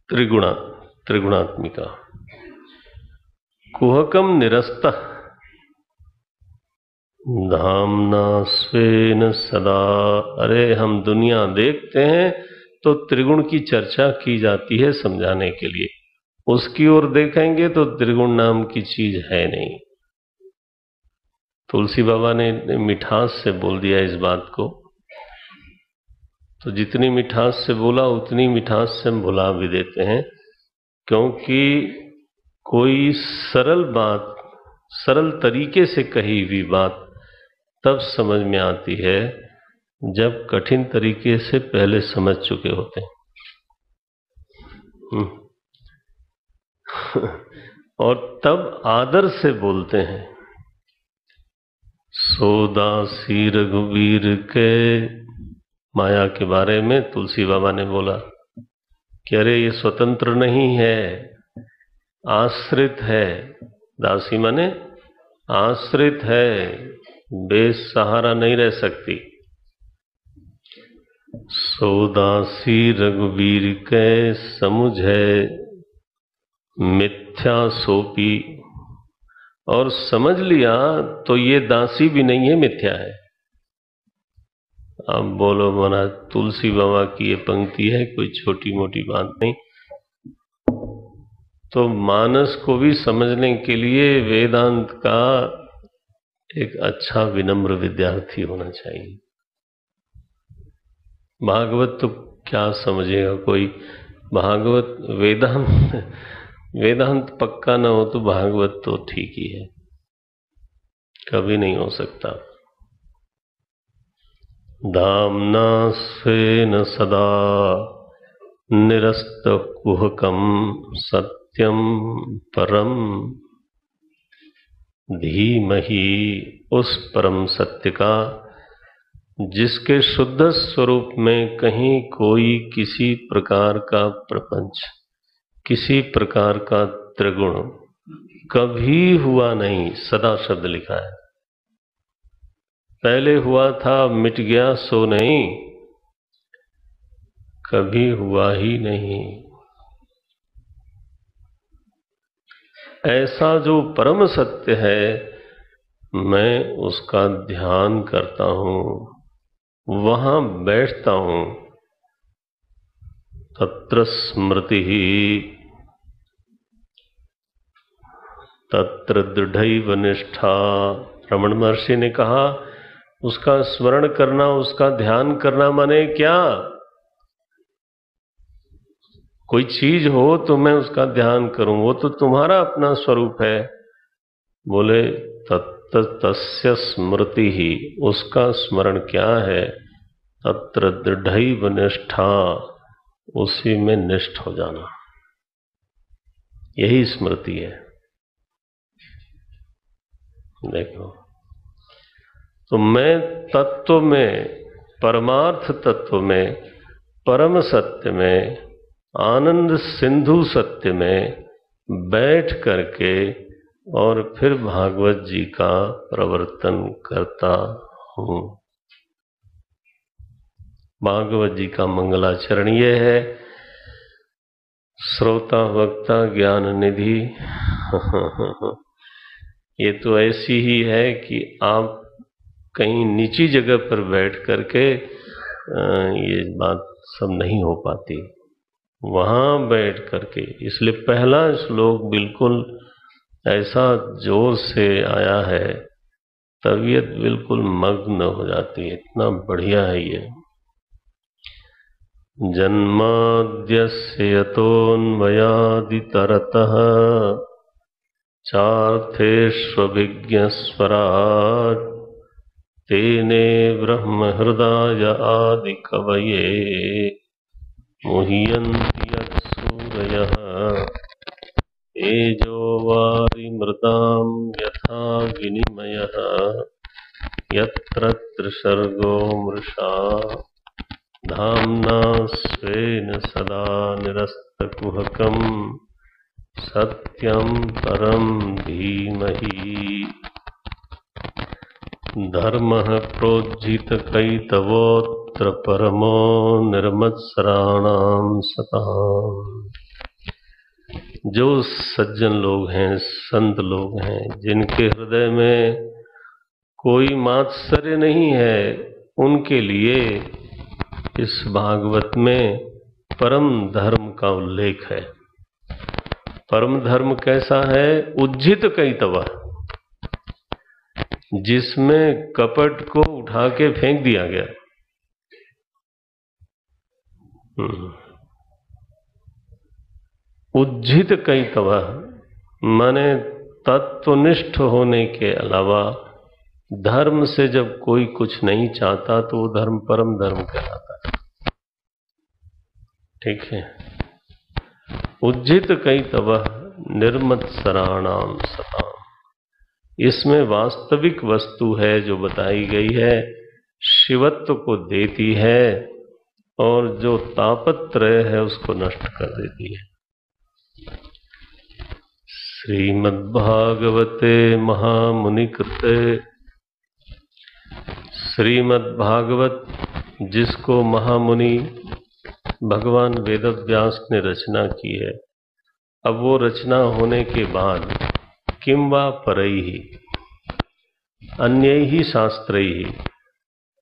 त्रिगुणात्मिका। कुहकम निरस्त, धामना स्वेन सदा। अरे हम दुनिया देखते हैं तो त्रिगुण की चर्चा की जाती है समझाने के लिए, उसकी ओर देखेंगे तो त्रिगुण नाम की चीज है नहीं। तुलसी बाबा ने मिठास से बोल दिया इस बात को, तो जितनी मिठास से बोला उतनी मिठास से हम भुला भी देते हैं, क्योंकि कोई सरल बात सरल तरीके से कही हुई बात तब समझ में आती है जब कठिन तरीके से पहले समझ चुके होते हैं। और तब आदर से बोलते हैं। सोदासी रघुवीर के माया के बारे में तुलसी बाबा ने बोला कि अरे ये स्वतंत्र नहीं है, आश्रित है। दासी माने आश्रित है, बेसहारा नहीं रह सकती। सोदासी रघुवीर के समुझे मिथ्या सोपी। और समझ लिया तो ये दासी भी नहीं है, मिथ्या है। अब बोलो महाराज, तुलसी बाबा की ये पंक्ति है, कोई छोटी मोटी बात नहीं। तो मानस को भी समझने के लिए वेदांत का एक अच्छा विनम्र विद्यार्थी होना चाहिए। भागवत तो क्या समझेगा कोई, भागवत वेदांत पक्का ना हो तो भागवत तो ठीक ही है, कभी नहीं हो सकता। धामना स्वेन सदा निरस्त कुहकम सत्यम परम धीमहि। उस परम सत्य का जिसके शुद्ध स्वरूप में कहीं कोई किसी प्रकार का प्रपंच, किसी प्रकार का त्रिगुण कभी हुआ नहीं। सदा शब्द लिखा है, पहले हुआ था मिट गया सो नहीं, कभी हुआ ही नहीं। ऐसा जो परम सत्य है, मैं उसका ध्यान करता हूं, वहां बैठता हूं। तत्र स्मृति तत्र दृढ़ैव निष्ठा। रमण महर्षि ने कहा उसका स्मरण करना, उसका ध्यान करना माने क्या? कोई चीज हो तो मैं उसका ध्यान करूं, वो तो तुम्हारा अपना स्वरूप है। बोले तस्य स्मृति ही, उसका स्मरण क्या है? तत्र दृढ़ैव निष्ठा, उसी में निष्ठ हो जाना, यही स्मृति है। देखो, तो मैं तत्व में, परमार्थ तत्व में, परम सत्य में, आनंद सिंधु सत्य में बैठ करके और फिर भागवत जी का प्रवर्तन करता हूं। भागवत जी का मंगलाचरण ये है, श्रोता वक्ता ज्ञान निधि। ये तो ऐसी ही है कि आप कहीं नीची जगह पर बैठ करके ये बात सब नहीं हो पाती, वहां बैठ करके। इसलिए पहला श्लोक बिल्कुल ऐसा जोर से आया है, तबीयत बिल्कुल मग्न हो जाती है, इतना बढ़िया है ये। जन्माद्यस्य यतोन्मयादितरतः चार्थेष्वभिज्ञस्वराट् तेने ब्रह्महृदाय आदिकवये मुह्यन्ति यत्सूरयः तेजो वारिमृतां यथा विनिमयः यत्र त्रिसर्गो मृषा धाम्ना स्वेन सदा निरस्तकुहकं सत्यं परं धीमहि। धर्मः प्रोज्झितकैतवोऽत्र परमो निर्मत्सराणां सताम्। जो सज्जन लोग हैं, संत लोग हैं, जिनके हृदय में कोई मात्सर्य नहीं है, उनके लिए इस भागवत में परम धर्म का उल्लेख है। परम धर्म कैसा है? उज्जित कैतव, जिसमें कपट को उठा के फेंक दिया गया। उज्जित कैतव माने तत्वनिष्ठ होने के अलावा धर्म से जब कोई कुछ नहीं चाहता तो वो धर्म परम धर्म कहलाता है। ठीक है। उज्जित कैतव निर्मत्सराणाम सताम, इसमें वास्तविक वस्तु है जो बताई गई है, शिवत्व को देती है और जो तापत्रय है उसको नष्ट कर देती है। श्रीमद्भागवते महामुनिकृते, श्रीमद्भागवत जिसको महामुनि भगवान वेदव्यास ने रचना की है, अब वो रचना होने के बाद किम वा परैहि अन्यैहि शास्त्रैहि,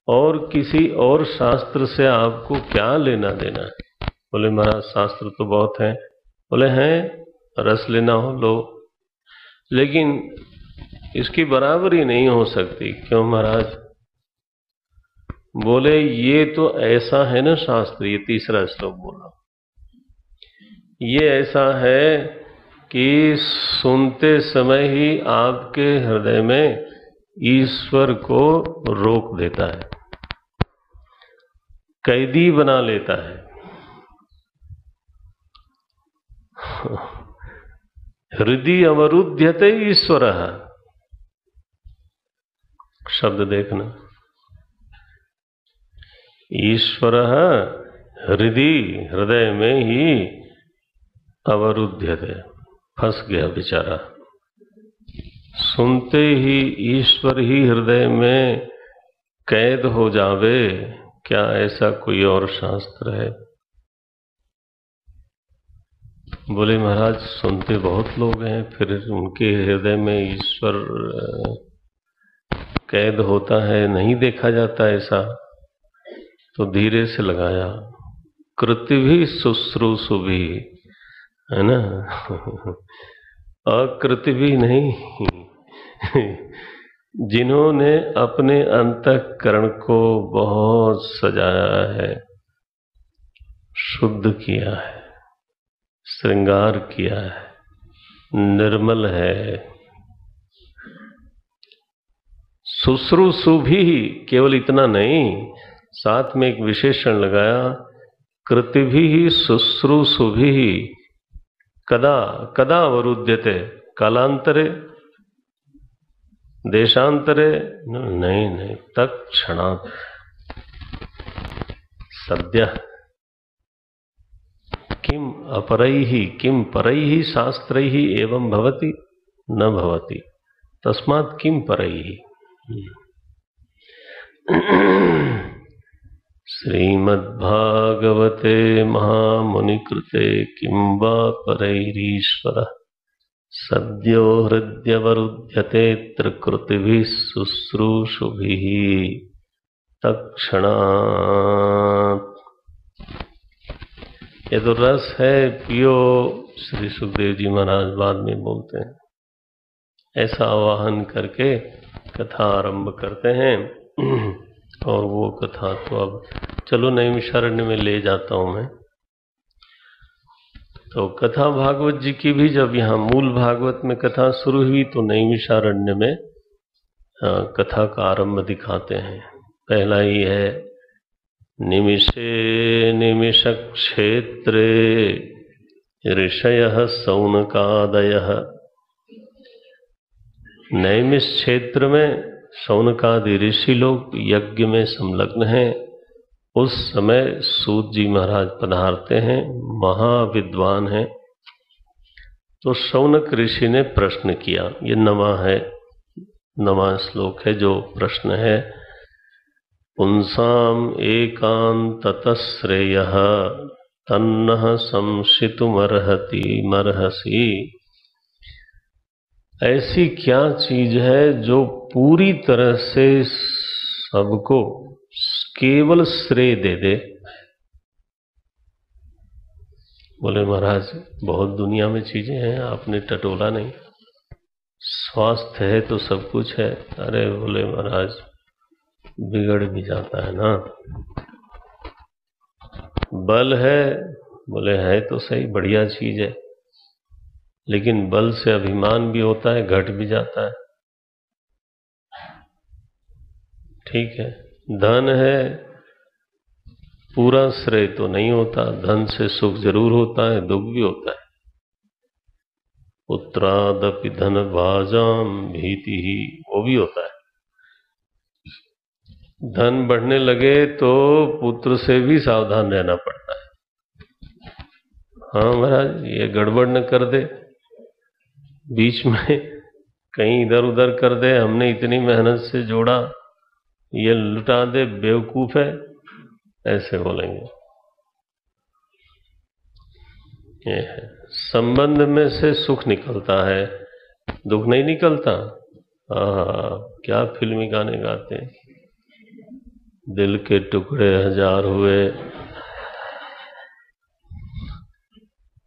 और किसी और शास्त्र से आपको क्या लेना देना है? बोले महाराज शास्त्र तो बहुत हैं। बोले हैं, रस लेना हो लो, लेकिन इसकी बराबरी नहीं हो सकती। क्यों महाराज? बोले ये तो ऐसा है ना शास्त्र, ये तीसरा श्लोक बोला, ये ऐसा है कि सुनते समय ही आपके हृदय में ईश्वर को रोक देता है, कैदी बना लेता है। हृदय अवरुध्यते ईश्वरः, शब्द देखना, ईश्वरः हृदय में ही अवरुध्यते, फंस गया बेचारा। सुनते ही ईश्वर ही हृदय में कैद हो जावे, क्या ऐसा कोई और शास्त्र है? बोले महाराज सुनते बहुत लोग हैं, फिर उनके हृदय में ईश्वर कैद होता है, नहीं देखा जाता ऐसा। तो धीरे से लगाया, कृतिभि शुश्रूषुभि, है ना, अकृति भी नहीं, जिन्होंने अपने अंतःकरण को बहुत सजाया है, शुद्ध किया है, श्रृंगार किया है, निर्मल है। शुश्रूषुभि, केवल इतना नहीं, साथ में एक विशेषण लगाया, कृतिभि शुश्रूषुभि कदा कदा अवरुध्यते, कालांतरे, देशांतरे, नहीं, तत्क्षणात्, सद्यः। किम अपरैहि किम परैहि शास्त्रैहि एवं भवति न भवति, तस्मात् किम परैहि। श्रीमद्भागवते महामुनिकृते किं वा परैरीश्वरः सद्यो हृद्यवरुध्यते त्रिकृतिभिः शुश्रूषुभिः तत्क्षणात्। ये तो रस है, पियो, श्री सुखदेव जी महाराज बाद में बोलते हैं। ऐसा आवाहन करके कथा आरंभ करते हैं। और वो कथा तो अब चलो नैमिषारण्य में ले जाता हूं मैं। तो कथा भागवत जी की भी जब यहाँ मूल भागवत में कथा शुरू हुई तो नैमिषारण्य में कथा का आरंभ दिखाते हैं। पहला ही है, निमिषे निमिष क्षेत्रे ऋषयः सौनकादयः। नैमिष क्षेत्र में सौनकादि ऋषि लोग यज्ञ में संलग्न हैं। उस समय सूत जी महाराज पधारते हैं, महाविद्वान हैं। तो शौनक ऋषि ने प्रश्न किया, ये नवा श्लोक है जो प्रश्न है। पुंसाम एकांततः श्रेयः तन्नः संशितुमर्हसि। ऐसी क्या चीज है जो पूरी तरह से सबको केवल श्रेय दे दे। बोले महाराज बहुत दुनिया में चीजें हैं, आपने टटोला नहीं। स्वास्थ्य है तो सब कुछ है। अरे बोले महाराज बिगड़ भी जाता है ना। बल है, बोले है तो सही, बढ़िया चीज है, लेकिन बल से अभिमान भी होता है, घट भी जाता है। ठीक है। धन है, पूरा श्रेय तो नहीं होता। धन से सुख जरूर होता है, दुख भी होता है। पुत्रादपि धन भाजाम भीति ही, वो भी होता है। धन बढ़ने लगे तो पुत्र से भी सावधान रहना पड़ता है। हाँ महाराज ये गड़बड़ न कर दे, बीच में कहीं इधर उधर कर दे, हमने इतनी मेहनत से जोड़ा, ये लुटा दे, बेवकूफ है, ऐसे बोलेंगे। ये है संबंध में से सुख निकलता है, दुख नहीं निकलता। क्या फिल्मी गाने गाते हैं, दिल के टुकड़े हजार हुए,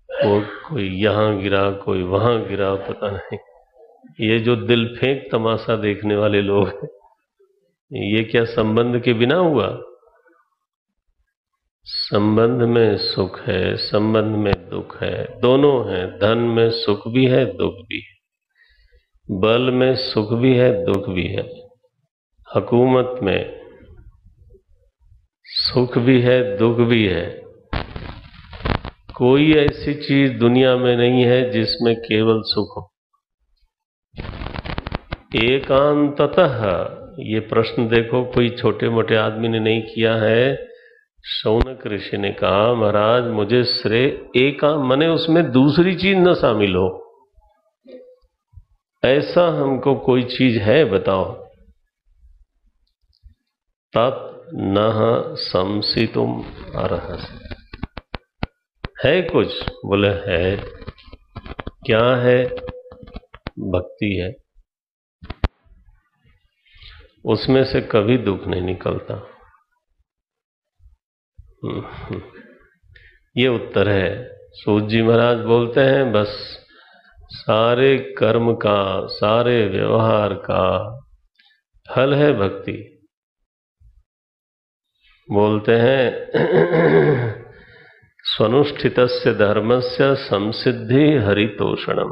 वो कोई यहाँ गिरा कोई वहां गिरा, पता नहीं। ये जो दिल फेंक तमाशा देखने वाले लोग हैं, ये क्या संबंध के बिना हुआ? संबंध में सुख है, संबंध में दुख है, दोनों हैं। धन में सुख भी है, दुख भी है। बल में सुख भी है, दुख भी है। हुकूमत में सुख भी है, दुख भी है। कोई ऐसी चीज दुनिया में नहीं है जिसमें केवल सुख हो। एकांततः, ये प्रश्न देखो कोई छोटे मोटे आदमी ने नहीं किया है। शौनक ऋषि ने कहा महाराज मुझे श्रेय मने उसमें दूसरी चीज न शामिल हो, ऐसा हमको कोई चीज है बताओ। तत् नह संसितुम अर्हसि, है कुछ? बोले है। क्या है? भक्ति है, उसमें से कभी दुख नहीं निकलता। ये उत्तर है। सूत जी महाराज बोलते हैं बस सारे कर्म का, सारे व्यवहार का फल है भक्ति। बोलते हैं स्वनुष्ठितस्य धर्मस्य संसिद्धि हरितोषणम,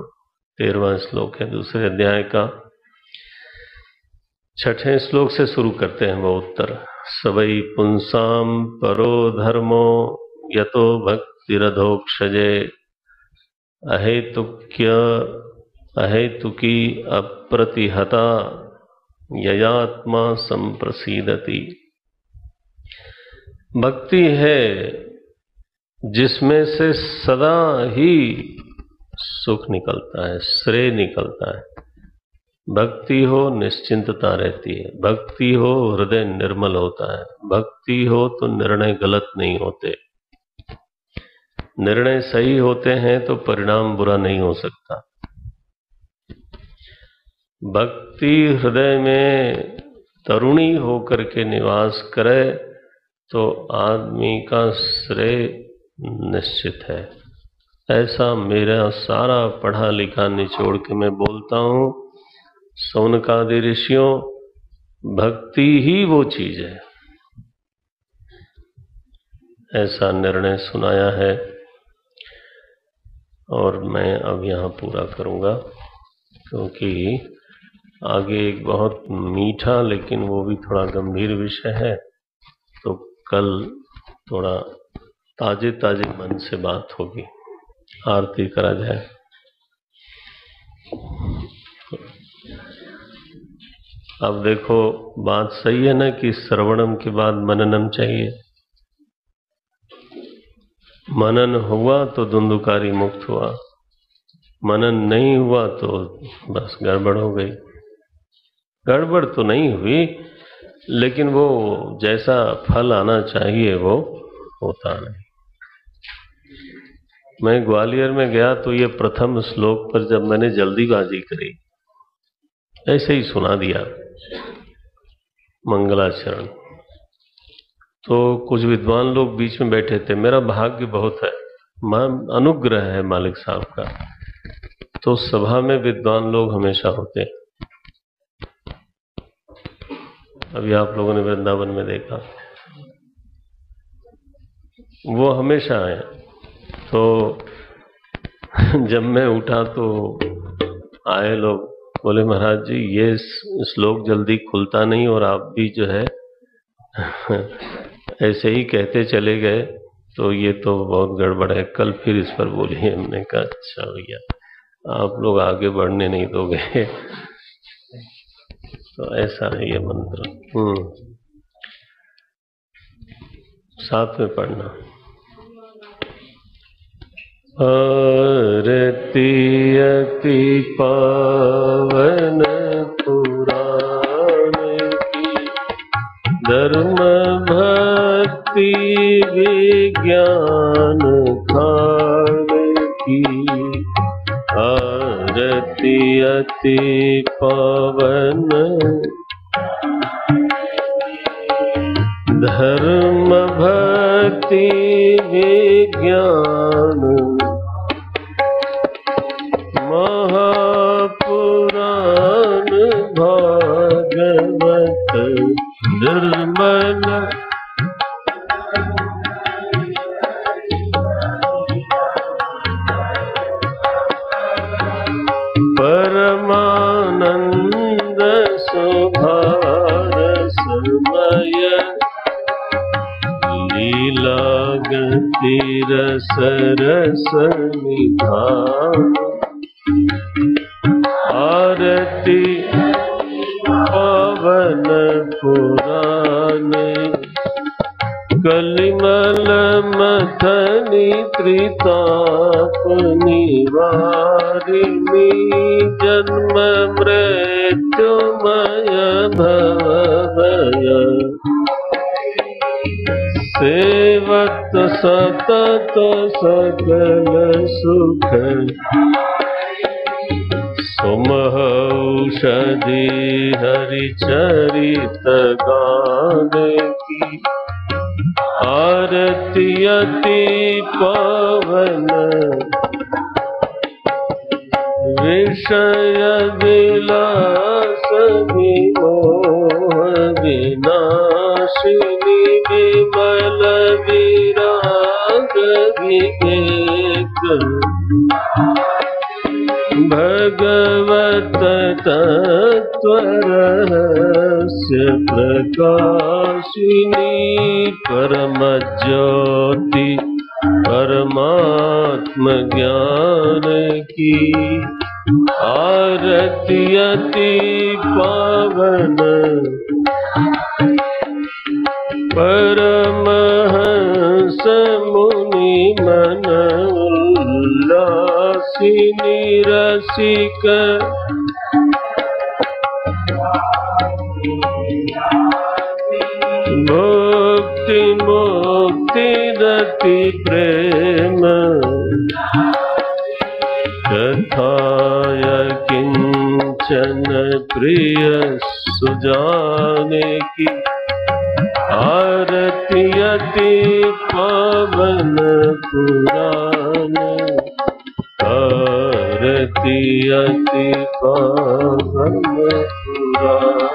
13वां श्लोक है दूसरे अध्याय का। 6ठे श्लोक से शुरू करते हैं वो उत्तर। सवै पुंसाम परो धर्मो यतो भक्तिरधोक्षजे अहेतुकी अप्रतिहता ययात्मा संप्रसीदति। भक्ति है जिसमें से सदा ही सुख निकलता है, श्रेय निकलता है। भक्ति हो निश्चिंतता रहती है, भक्ति हो हृदय निर्मल होता है, भक्ति हो तो निर्णय गलत नहीं होते, निर्णय सही होते हैं तो परिणाम बुरा नहीं हो सकता। भक्ति हृदय में तरुणी होकर के निवास करे तो आदमी का श्रेय निश्चित है। ऐसा मेरा सारा पढ़ा लिखा निचोड़ के मैं बोलता हूँ। शौनकादि ऋषियों, भक्ति ही वो चीज है, ऐसा निर्णय सुनाया है। और मैं अब यहाँ पूरा करूँगा क्योंकि आगे एक बहुत मीठा लेकिन वो भी थोड़ा गंभीर विषय है, तो कल थोड़ा ताजे ताजे मन से बात होगी। आरती करा जाए। अब देखो बात सही है ना कि श्रवणम के बाद मननम चाहिए। मनन हुआ तो धुंधुकारी मुक्त हुआ, मनन नहीं हुआ तो बस गड़बड़ हो गई। गड़बड़ तो नहीं हुई लेकिन वो जैसा फल आना चाहिए वो होता नहीं। मैं ग्वालियर में गया तो ये प्रथम श्लोक पर जब मैंने जल्दीबाजी करी ऐसे ही सुना दिया मंगलाचरण। तो कुछ विद्वान लोग बीच में बैठे थे। मेरा भाग्य बहुत है, अनुग्रह है मालिक साहब का, तो सभा में विद्वान लोग हमेशा होते हैं। अभी आप लोगों ने वृंदावन में देखा, वो हमेशा आए। तो जब मैं उठा तो आए लोग, बोले महाराज जी ये श्लोक जल्दी खुलता नहीं और आप भी जो है ऐसे ही कहते चले गए, तो ये तो बहुत गड़बड़ है, कल फिर इस पर बोलिए। हमने कहा अच्छा भैया आप लोग आगे बढ़ने नहीं दोगे। तो ऐसा है ये मंत्र। साथ में पढ़ना। आरती अति पावन पुराण की, धर्म भक्ति विज्ञान खान की। आरती अति पावन धर्म भक्ति विज्ञान महापुराण भागवत निर्मल। परमानंद सुभारसमय लीला गति रस रस निधान। आरती पावन पुराण कलिमल मथनी त्रिताप निवारिणी। जन्म मृत्युमय भवभय सेवत सतत सकल सुख। सुमहौषधि हरिचरित गान की। आरती अति पावन विषय विलास विमोह विनाशिनी। विमल विराग विवेक भगवत तत्व रहस्य प्रकाशिनी। परम ज्योति परमात्म ज्ञान की। आरती अति पावन परमहंस मुनि मन उल्लासिनी। रसिक भक्ति मुक्ति रति प्रेम कथाय किंचन प्रिय सुजाने की। आरती अति पावन पुराण। आरती अति पावन पुराण।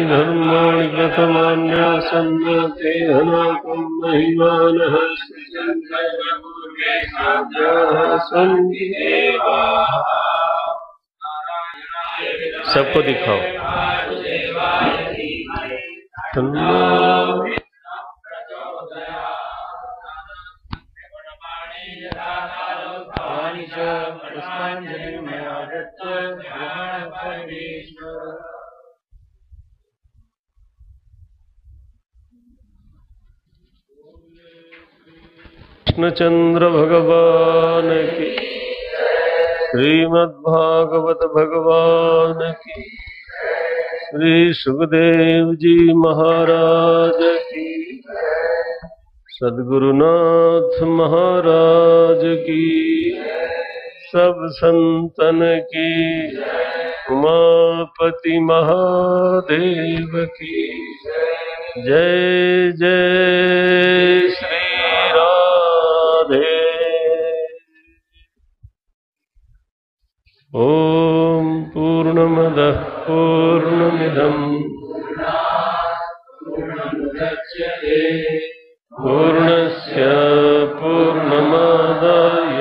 धर्माणि प्रथमान्या सन्नते अनाकं महिमानः सन्ति देवाः। सबको दिखाओ। कृष्णचंद्र भगवान की, श्रीमद्भागवत भगवान की, श्री सुखदेव जी महाराज की, सद्गुरुनाथ महाराज की, सब संतन की, उमापति महादेव की जय जय श्री राधे। ओम पूर्णमदः पूर्णमिदं पूर्णस्य पूर्णमादाय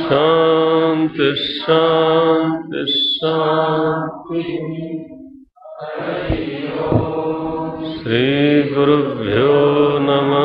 शांति शांति शांति। श्री गुरुभ्यो नमः।